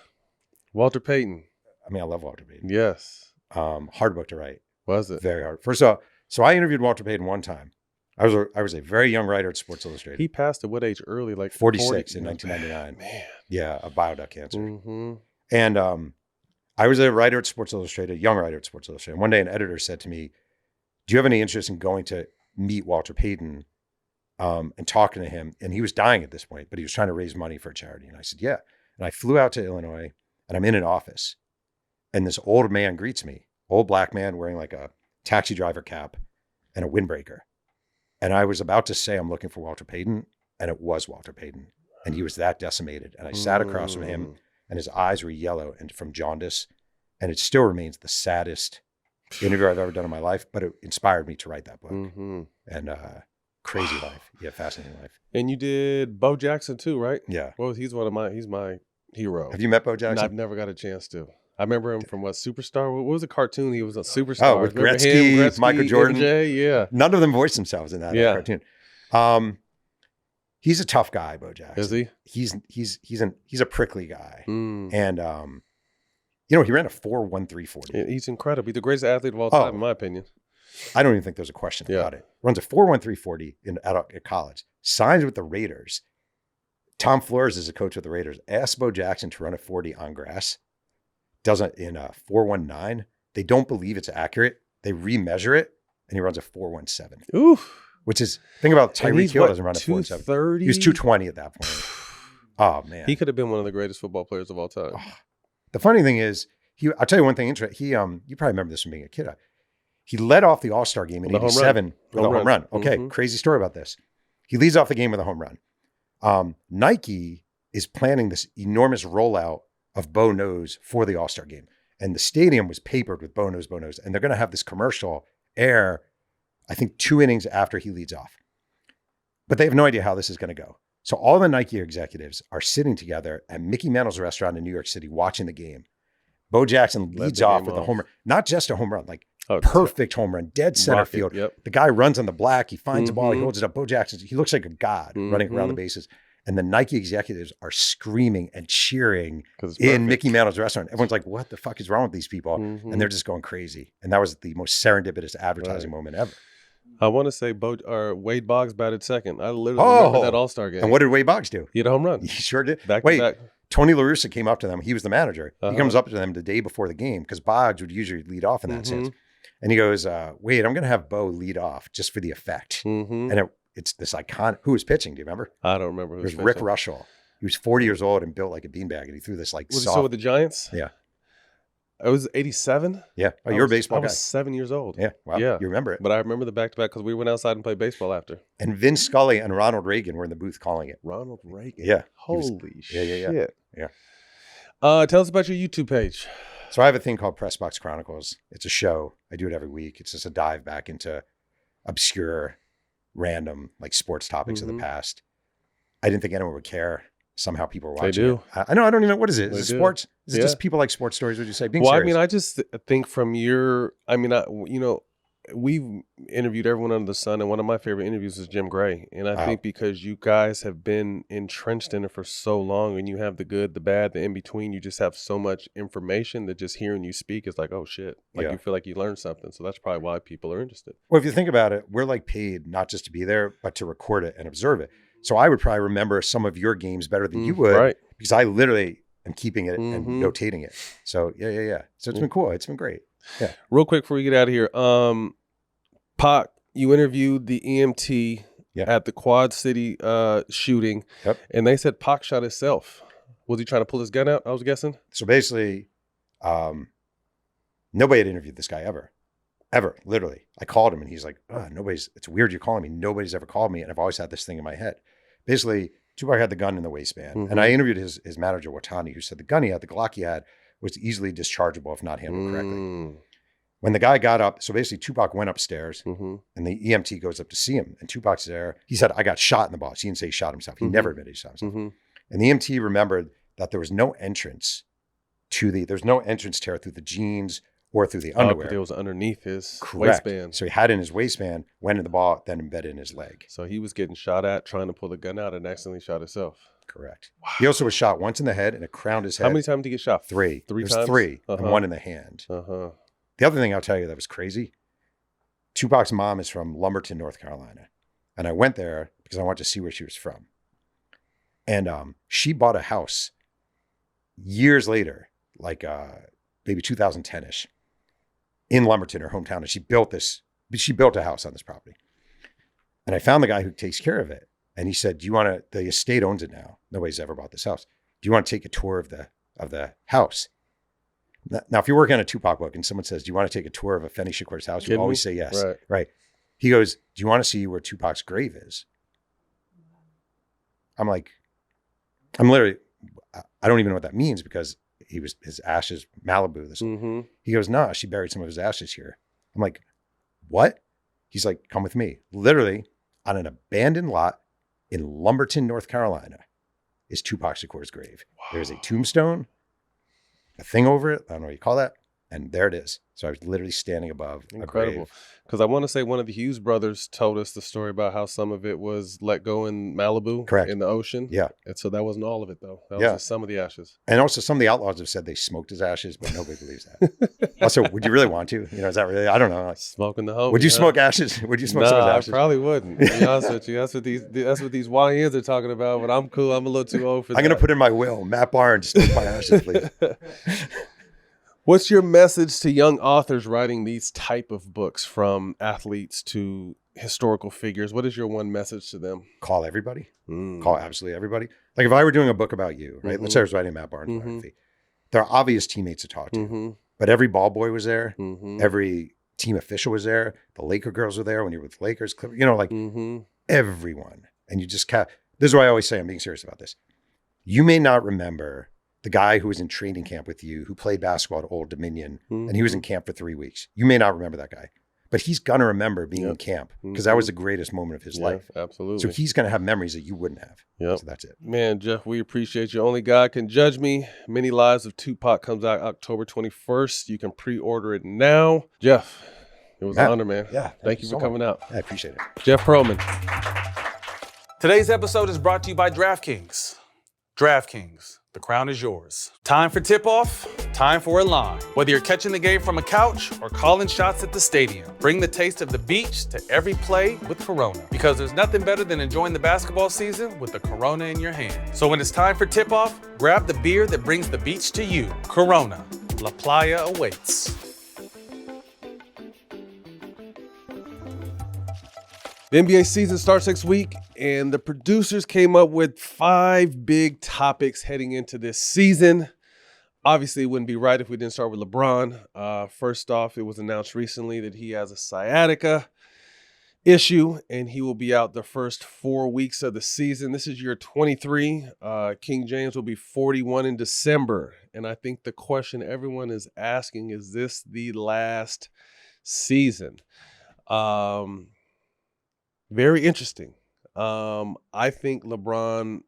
Walter Payton. I mean, I love Walter Payton. Yes. Hard book to write. Was it? Very hard. First of all, so I interviewed Walter Payton one time. I was a very young writer at Sports Illustrated. He passed at what age early? Like 46 in 1999. Man. Yeah, of bile duct cancer. And I was a writer at Sports Illustrated, a young writer at Sports Illustrated. One day an editor said to me, do you have any interest in going to meet Walter Payton and talking to him? And he was dying at this point, but he was trying to raise money for a charity. And I said, yeah. And I flew out to Illinois and I'm in an office and this old man greets me, old black man wearing like a taxi driver cap and a windbreaker. And I was about to say, I'm looking for Walter Payton. And it was Walter Payton. And he was that decimated. And I sat across from him and his eyes were yellow and from jaundice. And it still remains the saddest interview I've ever done in my life, but it inspired me to write that book. And crazy life. Yeah, fascinating life. And you did Bo Jackson too, right? Yeah. Well, he's my hero. Have you met Bo Jackson? No, I've never got a chance to. I remember him from Superstar? What was the cartoon? He was a Superstar. Oh, with Gretzky, Michael Jordan. MJ, yeah. None of them voiced themselves in that cartoon. He's a tough guy, Bo Jackson. Is he? He's a prickly guy. And he ran a 4.1340. He's incredible. He's the greatest athlete of all time, in my opinion. I don't even think there's a question about it. Runs a 4.1340 at college. Signs with the Raiders. Tom Flores is a coach with the Raiders. Asked Bo Jackson to run a 40 on grass. Does it in a 4.19. They don't believe it's accurate. They remeasure it, and he runs a 4.17. Oof. Which is, think about Tyreek Hill doesn't run a 230. He was 220 at that point. Oh man, he could have been one of the greatest football players of all time. Oh. The funny thing is, I'll tell you one thing interesting. He, you probably remember this from being a kid. He led off the All-Star game in '87 with a home run. Okay, crazy story about this. He leads off the game with a home run. Nike is planning this enormous rollout of Bowe nose for the All-Star game. And the stadium was papered with Bowe nose. And they're going to have this commercial air, I think 2 innings after he leads off. But they have no idea how this is going to go. So all the Nike executives are sitting together at Mickey Mantle's restaurant in New York City watching the game. Bo Jackson leads off with a home run. Not just a home run, like perfect home run, dead center field. Yep. The guy runs on the black. He finds the ball. He holds it up. Bo Jackson, he looks like a god running around the bases. And the Nike executives are screaming and cheering in Mickey Mantle's restaurant. Everyone's like, what the fuck is wrong with these people? And they're just going crazy. And that was the most serendipitous advertising moment ever. I want to say Wade Boggs batted second. I literally remember that All-Star game. And what did Wade Boggs do? He had a home run. He sure did. Back to back. Tony La Russa came up to them. He was the manager. He comes up to them the day before the game because Boggs would usually lead off in that sense. And he goes, wait, I'm going to have Bowe lead off just for the effect. And it's this iconic. Who was pitching? Do you remember? I don't remember. It was Rick Rushall. He was 40 years old and built like a beanbag. And he threw this like was soft. So with the Giants? Yeah. It was 87? Yeah. Oh, you're a baseball guy. I was 7 years old. Yeah. Wow. Yeah. You remember it. But I remember the back-to-back because we went outside and played baseball after. And Vince Scully and Ronald Reagan were in the booth calling it. Ronald Reagan? Yeah. Holy shit. Yeah. Tell us about your YouTube page. So I have a thing called Pressbox Chronicles. It's a show. I do it every week. It's just a dive back into obscure, random, like sports topics of the past. I didn't think anyone would care. Somehow people are watching. They do. I know. I don't even know. What is it? Is it sports? Is it just people like sports stories, would you say? Being serious. I mean, I just think from we've interviewed everyone under the sun, and one of my favorite interviews is Jim Gray. And I think because you guys have been entrenched in it for so long, and you have the good, the bad, the in-between, you just have so much information that just hearing you speak is like, oh shit. Like you feel like you learned something. So that's probably why people are interested. Well, if you think about it, we're like paid not just to be there, but to record it and observe it. So I would probably remember some of your games better than you would, because I literally am keeping it and notating it. So yeah. So it's been cool. It's been great. Yeah. Real quick before we get out of here, Pac, you interviewed the EMT at the Quad City shooting, and they said Pac shot himself. Was he trying to pull his gun out? I was guessing. So basically, nobody had interviewed this guy ever, literally. I called him and he's like, it's weird you're calling me. Nobody's ever called me. And I've always had this thing in my head. Basically, Tupac had the gun in the waistband. And I interviewed his manager, Watani, who said the gun he had, the Glock he had, was easily dischargeable if not handled correctly. When the guy got up, so basically Tupac went upstairs and the EMT goes up to see him. And Tupac's there. He said, I got shot in the balls. He didn't say he shot himself. He never admitted he shot himself. And the EMT remembered that there was no entrance there's no entrance tear through the jeans or through the underwear. But it was underneath his waistband. So he had it in his waistband, went in the ball, then embedded in his leg. So he was getting shot at, trying to pull the gun out, and accidentally shot himself. Correct. Wow. He also was shot once in the head and it crowned his head. How many times did he get shot? 3. Three times? 3, and 1 in the hand. The other thing I'll tell you that was crazy, Tupac's mom is from Lumberton, North Carolina. And I went there because I wanted to see where she was from. And she bought a house years later, like maybe 2010-ish, in Lumberton, her hometown. And she built a house on this property. And I found the guy who takes care of it. And he said, the estate owns it now. Nobody's ever bought this house. Do you want to take a tour of the house? Now, if you're working on a Tupac book and someone says, do you want to take a tour of Afeni Shakur's house? You always say yes. Right. He goes, do you want to see where Tupac's grave is? I'm literally, I don't even know what that means because his ashes, Malibu. He goes, nah, she buried some of his ashes here. I'm like, what? He's like, come with me. Literally on an abandoned lot in Lumberton, North Carolina is Tupac Shakur's grave. Wow. There's a tombstone, a thing over it. I don't know what you call that. And there it is. So I was literally standing above a grave. Because I want to say one of the Hughes brothers told us the story about how some of it was let go in Malibu. Correct. In the ocean. Yeah. And so that wasn't all of it, though. That was just some of the ashes. And also some of the outlaws have said they smoked his ashes, but nobody believes that. Also, would you really want to? Is that really? I don't know. Smoking the homie. Would you smoke ashes? Would you smoke some of his ashes? I probably wouldn't. To be honest with you. That's what these YNs are talking about, but I'm cool. I'm a little too old for that. I'm going to put in my will, Matt Barnes, smoke my ashes, please. What's your message to young authors writing these type of books, from athletes to historical figures, what is your one message to them? Call everybody. Call absolutely everybody. Like if I were doing a book about you, right? Let's say I was writing Matt Barnes' biography. There are obvious teammates to talk to, but every ball boy was there. Every team official was there. The Laker girls were there when you were with the Lakers. You know, like everyone. And you just this is why I always say, I'm being serious about this. You may not remember the guy who was in training camp with you, who played basketball at Old Dominion, and he was in camp for 3 weeks. You may not remember that guy, but he's going to remember being in camp because that was the greatest moment of his life. Absolutely. So he's going to have memories that you wouldn't have. So that's it. Man, Jeff, we appreciate you. Only God Can Judge Me. Many Lives of Tupac comes out October 21st. You can pre-order it now. Jeff, it was an honor, man. Yeah. Thank you for coming out. I appreciate it. Jeff Pearlman. Today's episode is brought to you by DraftKings. DraftKings, the crown is yours. Time for tip-off, time for a line. Whether you're catching the game from a couch or calling shots at the stadium, bring the taste of the beach to every play with Corona. Because there's nothing better than enjoying the basketball season with the Corona in your hand. So when it's time for tip-off, grab the beer that brings the beach to you. Corona, La Playa awaits. The NBA season starts next week, and the producers came up with 5 big topics heading into this season. Obviously, it wouldn't be right if we didn't start with LeBron. First off, it was announced recently that he has a sciatica issue, and he will be out the first 4 weeks of the season. This is year 23. King James will be 41 in December. And I think the question everyone is asking, is this the last season? Very interesting. I think LeBron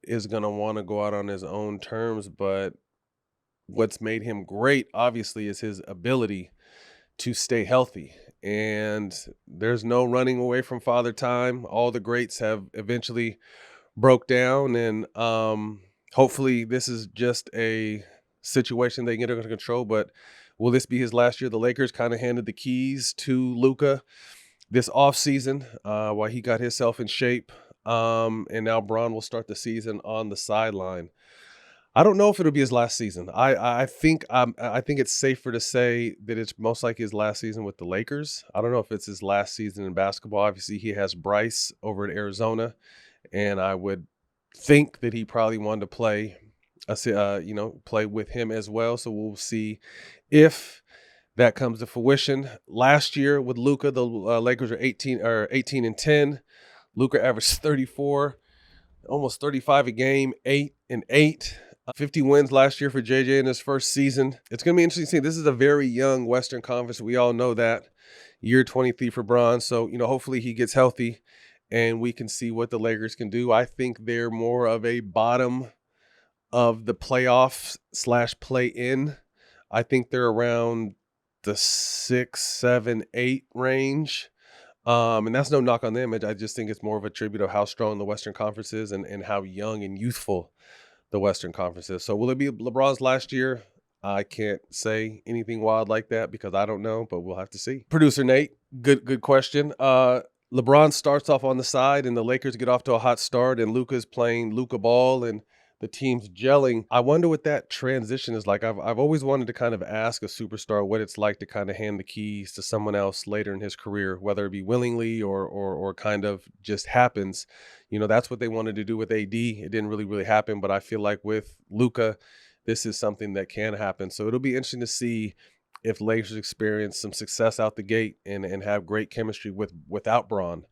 is going to want to go out on his own terms, but what's made him great, obviously, is his ability to stay healthy. And there's no running away from Father Time. All the greats have eventually broke down, and hopefully this is just a situation they can get under control. But will this be his last year? The Lakers kind of handed the keys to Luka this offseason while he got himself in shape. And now Bron will start the season on the sideline. I don't know if it'll be his last season. I think it's safer to say that it's most likely his last season with the Lakers. I don't know if it's his last season in basketball. Obviously, he has Bryce over at Arizona, and I would think that he probably wanted to play with him as well. So we'll see if that comes to fruition. Last year with Luka, the Lakers are 18-10. Luka averaged 34, almost 35 a game, 8-8. 50 wins last year for JJ in his first season. It's going to be interesting to see. This is a very young Western Conference. We all know that. Year 23 for Bron. So, hopefully he gets healthy and we can see what the Lakers can do. I think they're more of a bottom of the playoffs / play-in. I think they're around the 6, 7, 8 range. And that's no knock on them. I just think it's more of a tribute of how strong the Western Conference is and how young and youthful the Western Conference is. So will it be LeBron's last year? I can't say anything wild like that because I don't know, but we'll have to see. Producer Nate, good question. LeBron starts off on the side and the Lakers get off to a hot start and Luka's playing Luka ball and the team's gelling. I wonder what that transition is like. I've always wanted to kind of ask a superstar what it's like to kind of hand the keys to someone else later in his career, whether it be willingly or kind of just happens. That's what they wanted to do with AD. It didn't really happen, but I feel like with Luka, this is something that can happen. So it'll be interesting to see if Lakers experience some success out the gate and have great chemistry without Bron,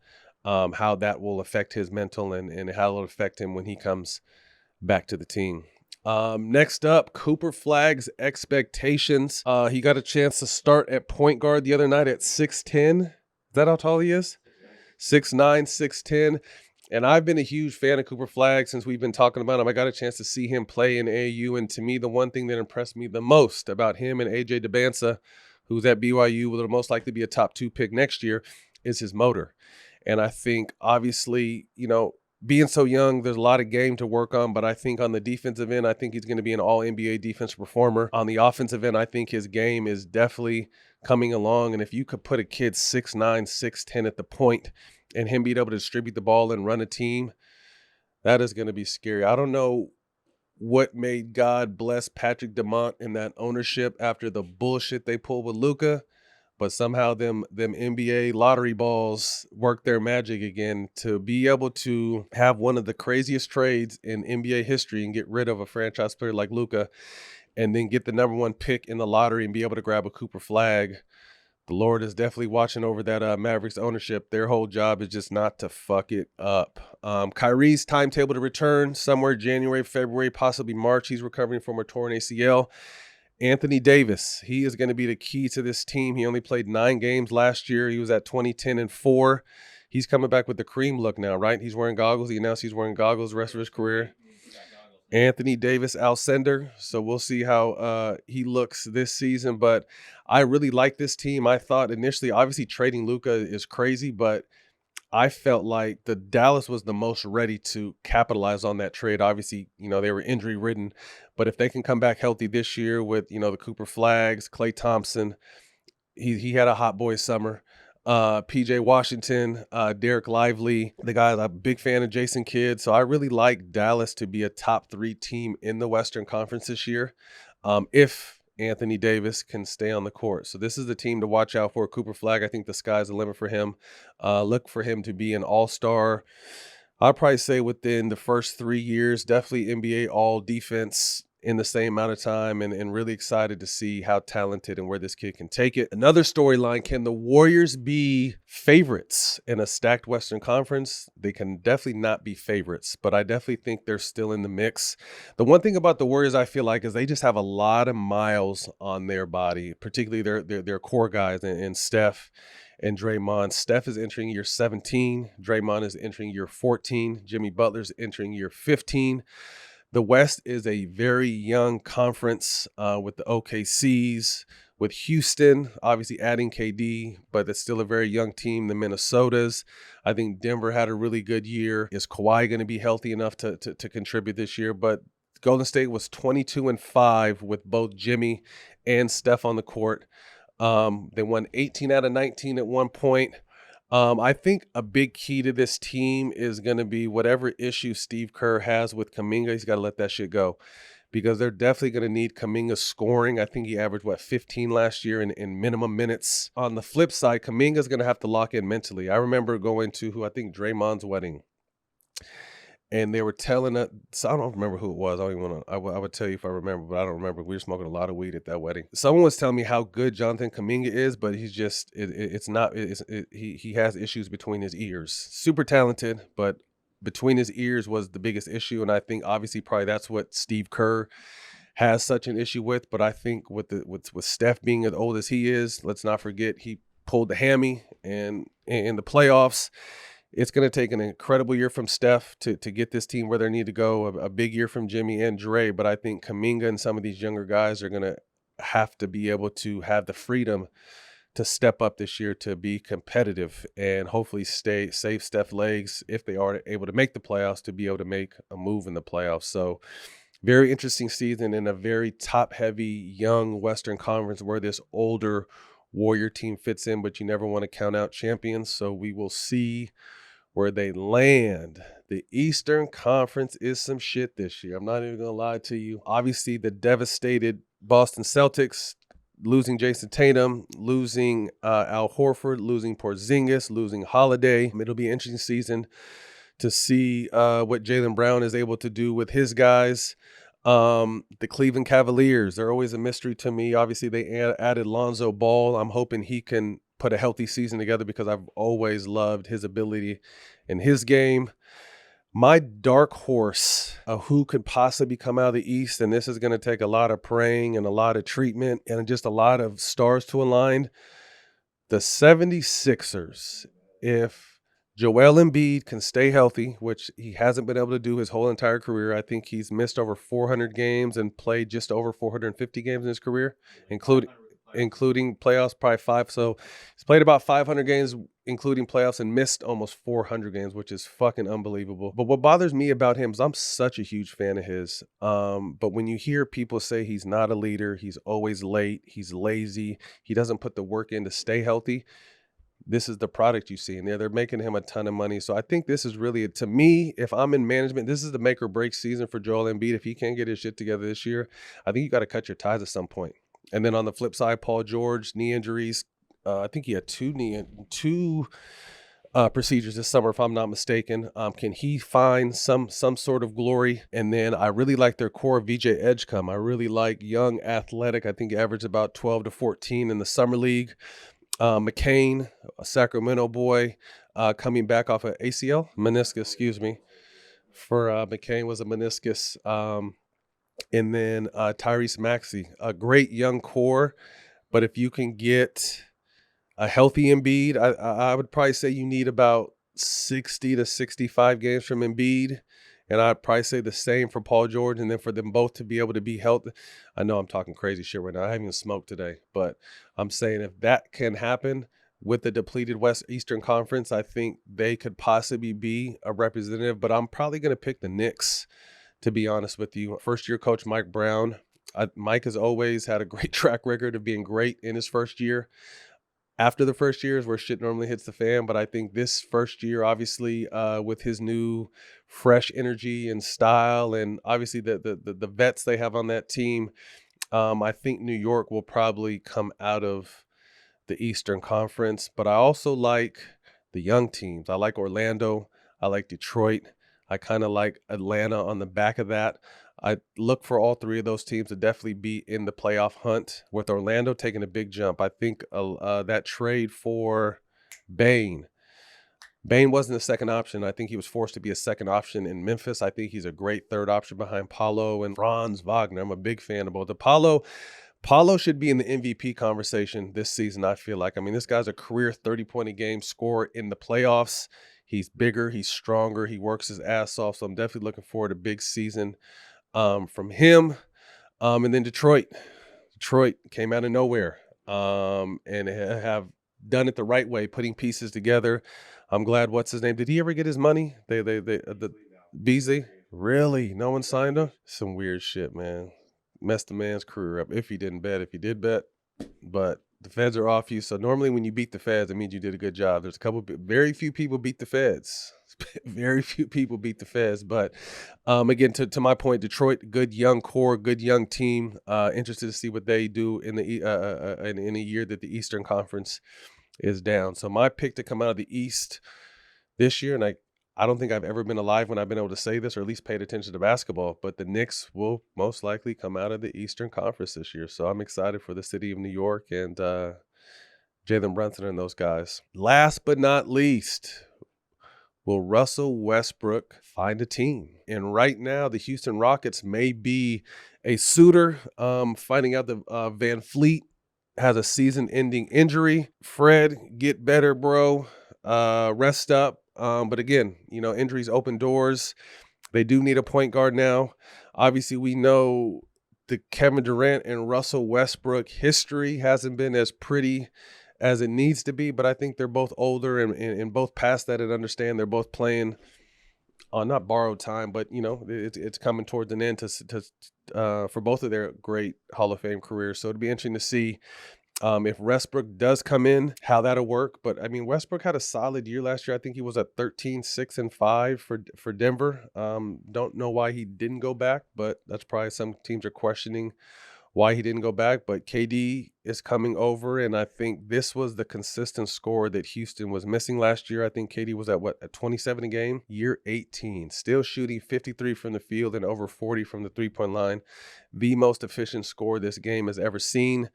how that will affect his mental and how it'll affect him when he comes back to the team. Next up, Cooper Flagg's expectations. He got a chance to start at point guard the other night at 6'10". Is that how tall he is? 6'9", 6'10". And I've been a huge fan of Cooper Flagg since we've been talking about him. I got a chance to see him play in AAU, and to me, the one thing that impressed me the most about him and AJ DeBansa, who's at BYU, will most likely be a top 2 pick next year, is his motor. And I think, obviously, being so young, there's a lot of game to work on, but I think on the defensive end, I think he's going to be an all-NBA defensive performer. On the offensive end, I think his game is definitely coming along, and if you could put a kid 6'9", 6'10" at the point and him being able to distribute the ball and run a team, that is going to be scary. I don't know what made God bless Patrick DeMont in that ownership after the bullshit they pulled with Luka, but somehow them NBA lottery balls work their magic again to be able to have one of the craziest trades in NBA history and get rid of a franchise player like Luka, and then get the number 1 pick in the lottery and be able to grab a Cooper Flagg. The Lord is definitely watching over that Mavericks ownership. Their whole job is just not to fuck it up. Kyrie's timetable to return somewhere January, February, possibly March. He's recovering from a torn ACL. Anthony Davis, he is going to be the key to this team. He only played 9 games last year. He was at 20-10-4. He's coming back with the cream look now, right? He's wearing goggles. He announced he's wearing goggles the rest of his career. Anthony Davis, Alcindor. So we'll see how he looks this season. But I really like this team. I thought initially, obviously trading Luka is crazy, but I felt like the Dallas was the most ready to capitalize on that trade. Obviously, they were injury ridden, but if they can come back healthy this year with, the Cooper Flaggs, Klay Thompson, he had a hot boy summer. PJ Washington, Derek Lively, the guy, I'm a big fan of Jason Kidd. So I really like Dallas to be a top 3 team in the Western Conference this year. If Anthony Davis can stay on the court. So this is the team to watch out for. Cooper Flagg, I think the sky's the limit for him. Look for him to be an all-star. I'd probably say within the first 3 years, definitely NBA all-defense in the same amount of time, and really excited to see how talented and where this kid can take it. Another storyline, can the Warriors be favorites in a stacked Western Conference? They can definitely not be favorites, but I definitely think they're still in the mix. The one thing about the Warriors I feel like is they just have a lot of miles on their body, particularly their core guys and Steph and Draymond. Steph is entering year 17. Draymond is entering year 14. Jimmy Butler's entering year 15. The West is a very young conference with the OKCs, with Houston, obviously adding KD, but it's still a very young team. The Minnesotas, I think Denver had a really good year. Is Kawhi going to be healthy enough to contribute this year? But Golden State was 22-5 with both Jimmy and Steph on the court. They won 18 out of 19 at one point. I think a big key to this team is going to be whatever issue Steve Kerr has with Kuminga. He's got to let that shit go, because they're definitely going to need Kuminga scoring. I think he averaged, 15 last year in minimum minutes. On the flip side, Kuminga's going to have to lock in mentally. I remember going to, I think Draymond's wedding, and they were telling us, so I don't remember who it was. I don't even want to, I would tell you if I remember, but I don't remember. We were smoking a lot of weed at that wedding. Someone was telling me how good Jonathan Kuminga is, but he's just, he has issues between his ears. Super talented, but between his ears was the biggest issue. And I think obviously probably that's what Steve Kerr has such an issue with. But I think with Steph being as old as he is, let's not forget he pulled the hammy and in the playoffs. It's going to take an incredible year from Steph to get this team where they need to go, a big year from Jimmy and Dre. But I think Kuminga and some of these younger guys are going to have to be able to have the freedom to step up this year to be competitive and hopefully save Steph's legs if they are able to make the playoffs, to be able to make a move in the playoffs. So very interesting season in a very top-heavy young Western Conference where this older Warrior team fits in, but you never want to count out champions. So we will see where they land. The Eastern Conference is some shit this year. I'm not even going to lie to you. Obviously, the devastated Boston Celtics, losing Jason Tatum, losing Al Horford, losing Porzingis, losing Holiday. It'll be an interesting season to see what Jaylen Brown is able to do with his guys. The Cleveland Cavaliers, they're always a mystery to me. Obviously, they added Lonzo Ball. I'm hoping he can put a healthy season together, because I've always loved his ability in his game. My dark horse of who could possibly come out of the East, and this is going to take a lot of praying and a lot of treatment and just a lot of stars to align, the 76ers. If Joel Embiid can stay healthy, which he hasn't been able to do his whole entire career. I think he's missed over 400 games and played just over 450 games in his career, including playoffs, probably 5. So he's played about 500 games, including playoffs, and missed almost 400 games, which is fucking unbelievable. But what bothers me about him is I'm such a huge fan of his. But when you hear people say he's not a leader, he's always late, he's lazy, he doesn't put the work in to stay healthy, this is the product you see. And they're making him a ton of money. So I think this is really, to me, if I'm in management, this is the make or break season for Joel Embiid. If he can't get his shit together this year, I think you got to cut your ties at some point. And then on the flip side, Paul George, knee injuries, I think he had two procedures this summer, if I'm not mistaken. Can he find some sort of glory? And then I really like their core VJ Edgecombe. I really like young, athletic. I think he averaged about 12 to 14 in the summer league. McCain, a Sacramento boy, coming back off of meniscus, excuse me. For McCain was a meniscus. And then Tyrese Maxey, a great young core. But if you can get a healthy Embiid, I would probably say you need about 60 to 65 games from Embiid. And I'd probably say the same for Paul George. And then for them both to be able to be healthy. I know I'm talking crazy shit right now. I haven't even smoked today. But I'm saying if that can happen with the depleted Eastern Conference, I think they could possibly be a representative. But I'm probably going to pick the Knicks, to be honest with you. First-year coach Mike Brown. Mike has always had a great track record of being great in his first year. After the first year is where shit normally hits the fan, but I think this first year, obviously, with his new fresh energy and style, and obviously the vets they have on that team, I think New York will probably come out of the Eastern Conference. But I also like the young teams. I like Orlando. I like Detroit. I kind of like Atlanta on the back of that. I look for all three of those teams to definitely be in the playoff hunt, with Orlando taking a big jump. I think that trade for Bane wasn't a second option. I think he was forced to be a second option in Memphis. I think he's a great third option behind Paolo and Franz Wagner. I'm a big fan of both. Paolo should be in the MVP conversation this season, I feel like. I mean, this guy's a career 30-point-a-game scorer in the playoffs. He's bigger, he's stronger, he works his ass off. So I'm definitely looking forward to a big season from him. And then Detroit came out of nowhere and have done it the right way, putting pieces together. I'm glad. What's his name? Did he ever get his money? The Beasley? Really? No one signed him? Some weird shit, man. Messed the man's career up. If he didn't bet, if he did bet, but the feds are off you. So normally when you beat the feds, it means you did a good job. There's very few people beat the feds. Very few people beat the feds. But again, to my point, Detroit, good young core, good young team. Interested to see what they do in a year that the Eastern Conference is down. So my pick to come out of the East this year, and I don't think I've ever been alive when I've been able to say this, or at least paid attention to basketball, but the Knicks will most likely come out of the Eastern Conference this year. So I'm excited for the city of New York and Jalen Brunson and those guys. Last but not least, will Russell Westbrook find a team? And right now, the Houston Rockets may be a suitor. Finding out that Van Fleet has a season-ending injury. Fred, get better, bro. Rest up. But again, injuries open doors. They do need a point guard now. Obviously, we know the Kevin Durant and Russell Westbrook history hasn't been as pretty as it needs to be, but I think they're both older and both past that and understand they're both playing on not borrowed time, but it's coming towards an end for both of their great Hall of Fame careers. So it'd be interesting to see if Westbrook does come in, how that'll work. But I mean, Westbrook had a solid year last year. I think he was at 13-6-5 for Denver. Don't know why he didn't go back, but that's probably some teams are questioning why he didn't go back. But KD is coming over, and I think this was the consistent score that Houston was missing last year. I think KD was at 27 a game, year 18, still shooting 53 from the field and over 40 from the three-point line. The most efficient score this game has ever seen.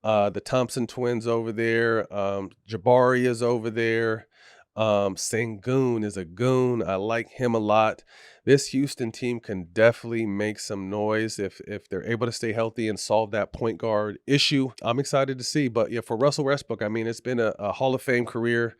The Thompson twins over there. Jabari is over there. Sengun is a goon. I like him a lot. This Houston team can definitely make some noise if they're able to stay healthy and solve that point guard issue. I'm excited to see. But yeah, for Russell Westbrook, I mean, it's been a Hall of Fame career.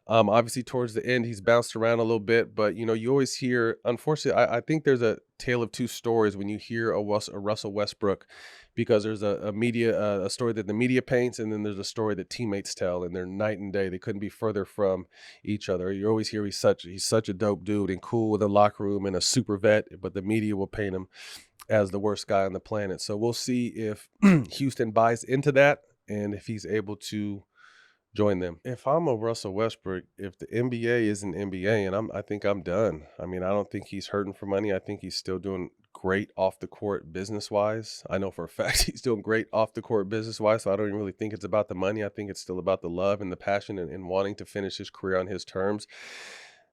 Obviously, towards the end, he's bounced around a little bit, but you always hear. Unfortunately, I think there's a tale of two stories when you hear a Russell Westbrook, because there's a story that the media paints, and then there's a story that teammates tell, and they're night and day. They couldn't be further from each other. You always hear he's such a dope dude and cool in the locker room and a super vet, but the media will paint him as the worst guy on the planet. So we'll see if Houston buys into that and if he's able to join them. If I'm a Russell Westbrook, if the NBA isn't NBA, and I think I'm done. I mean, I don't think he's hurting for money. I think he's still doing great off the court business-wise. I know for a fact he's doing great off the court business-wise, so I don't even really think it's about the money. I think it's still about the love and the passion and wanting to finish his career on his terms.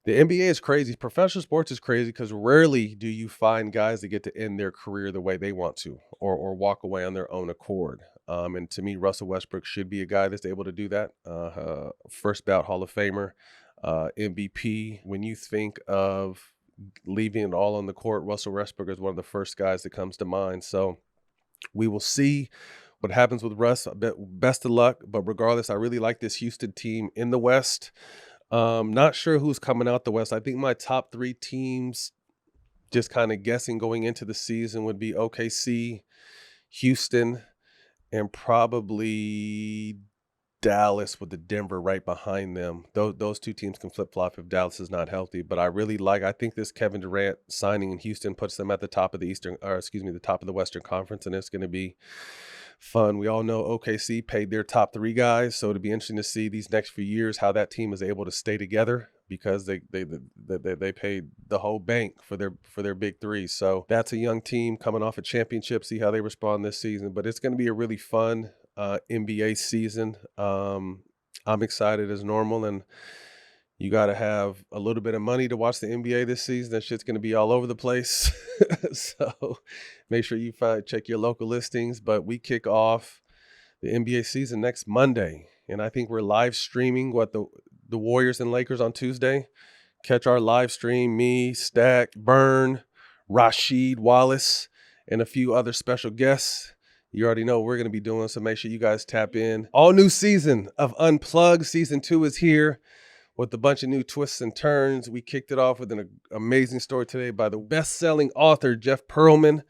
The NBA is crazy. Professional sports is crazy because rarely do you find guys that get to end their career the way they want to or walk away on their own accord. And to me, Russell Westbrook should be a guy that's able to do that. First bout Hall of Famer, MVP. When you think of leaving it all on the court, Russell Westbrook is one of the first guys that comes to mind. So we will see what happens with Russ. Best of luck. But regardless, I really like this Houston team in the West. Not sure who's coming out the West. I think my top 3 teams, just kind of guessing going into the season, would be OKC, Houston, and probably Dallas with the Denver right behind them. Those 2 teams can flip-flop if Dallas is not healthy. But I think this Kevin Durant signing in Houston puts them at the top of the the top of the Western Conference, and it's going to be fun. We all know OKC paid their top 3 guys, so it'll be interesting to see these next few years how that team is able to stay together because they paid the whole bank for their big 3. So that's a young team coming off a championship. See how they respond this season. But it's going to be a really fun NBA season. I'm excited as normal, and you got to have a little bit of money to watch the NBA this season. That shit's going to be all over the place. So make sure you check your local listings. But we kick off the NBA season next Monday. And I think we're live streaming the Warriors and Lakers on Tuesday. Catch our live stream, me, Stack, Burn, Rasheed Wallace, and a few other special guests. You already know what we're going to be doing, so make sure you guys tap in. All new season of Unplugged. Season 2 is here with a bunch of new twists and turns. We kicked it off with an amazing story today by the best-selling author, Jeff Pearlman,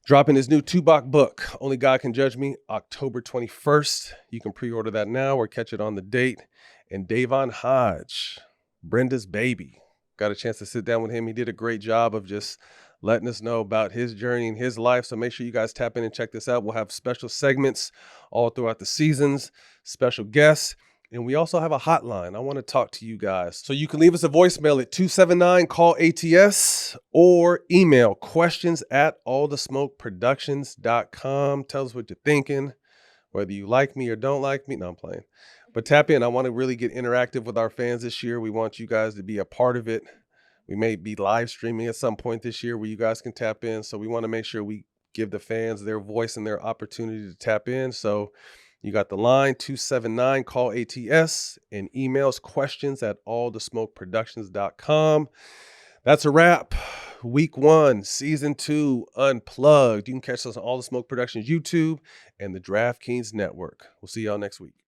dropping his new Tupac book, Only God Can Judge Me, October 21st. You can pre-order that now or catch it on the date. And Davonn Hodge, Brenda's baby. Got a chance to sit down with him. He did a great job of just letting us know about his journey and his life. So make sure you guys tap in and check this out. We'll have special segments all throughout the seasons, special guests. And we also have a hotline. I want to talk to you guys. So you can leave us a voicemail at 279-CALL-ATS or email questions@allthesmokeproductions.com. Tell us what you're thinking, whether you like me or don't like me. No, I'm playing. But tap in. I want to really get interactive with our fans this year. We want you guys to be a part of it. We may be live streaming at some point this year where you guys can tap in. So we want to make sure we give the fans their voice and their opportunity to tap in. So you got the line 279-CALL-ATS and emails questions@allthesmokeproductions.com. That's a wrap. Week 1, Season 2, Unplugged. You can catch us on All the Smoke Productions YouTube and the DraftKings Network. We'll see y'all next week.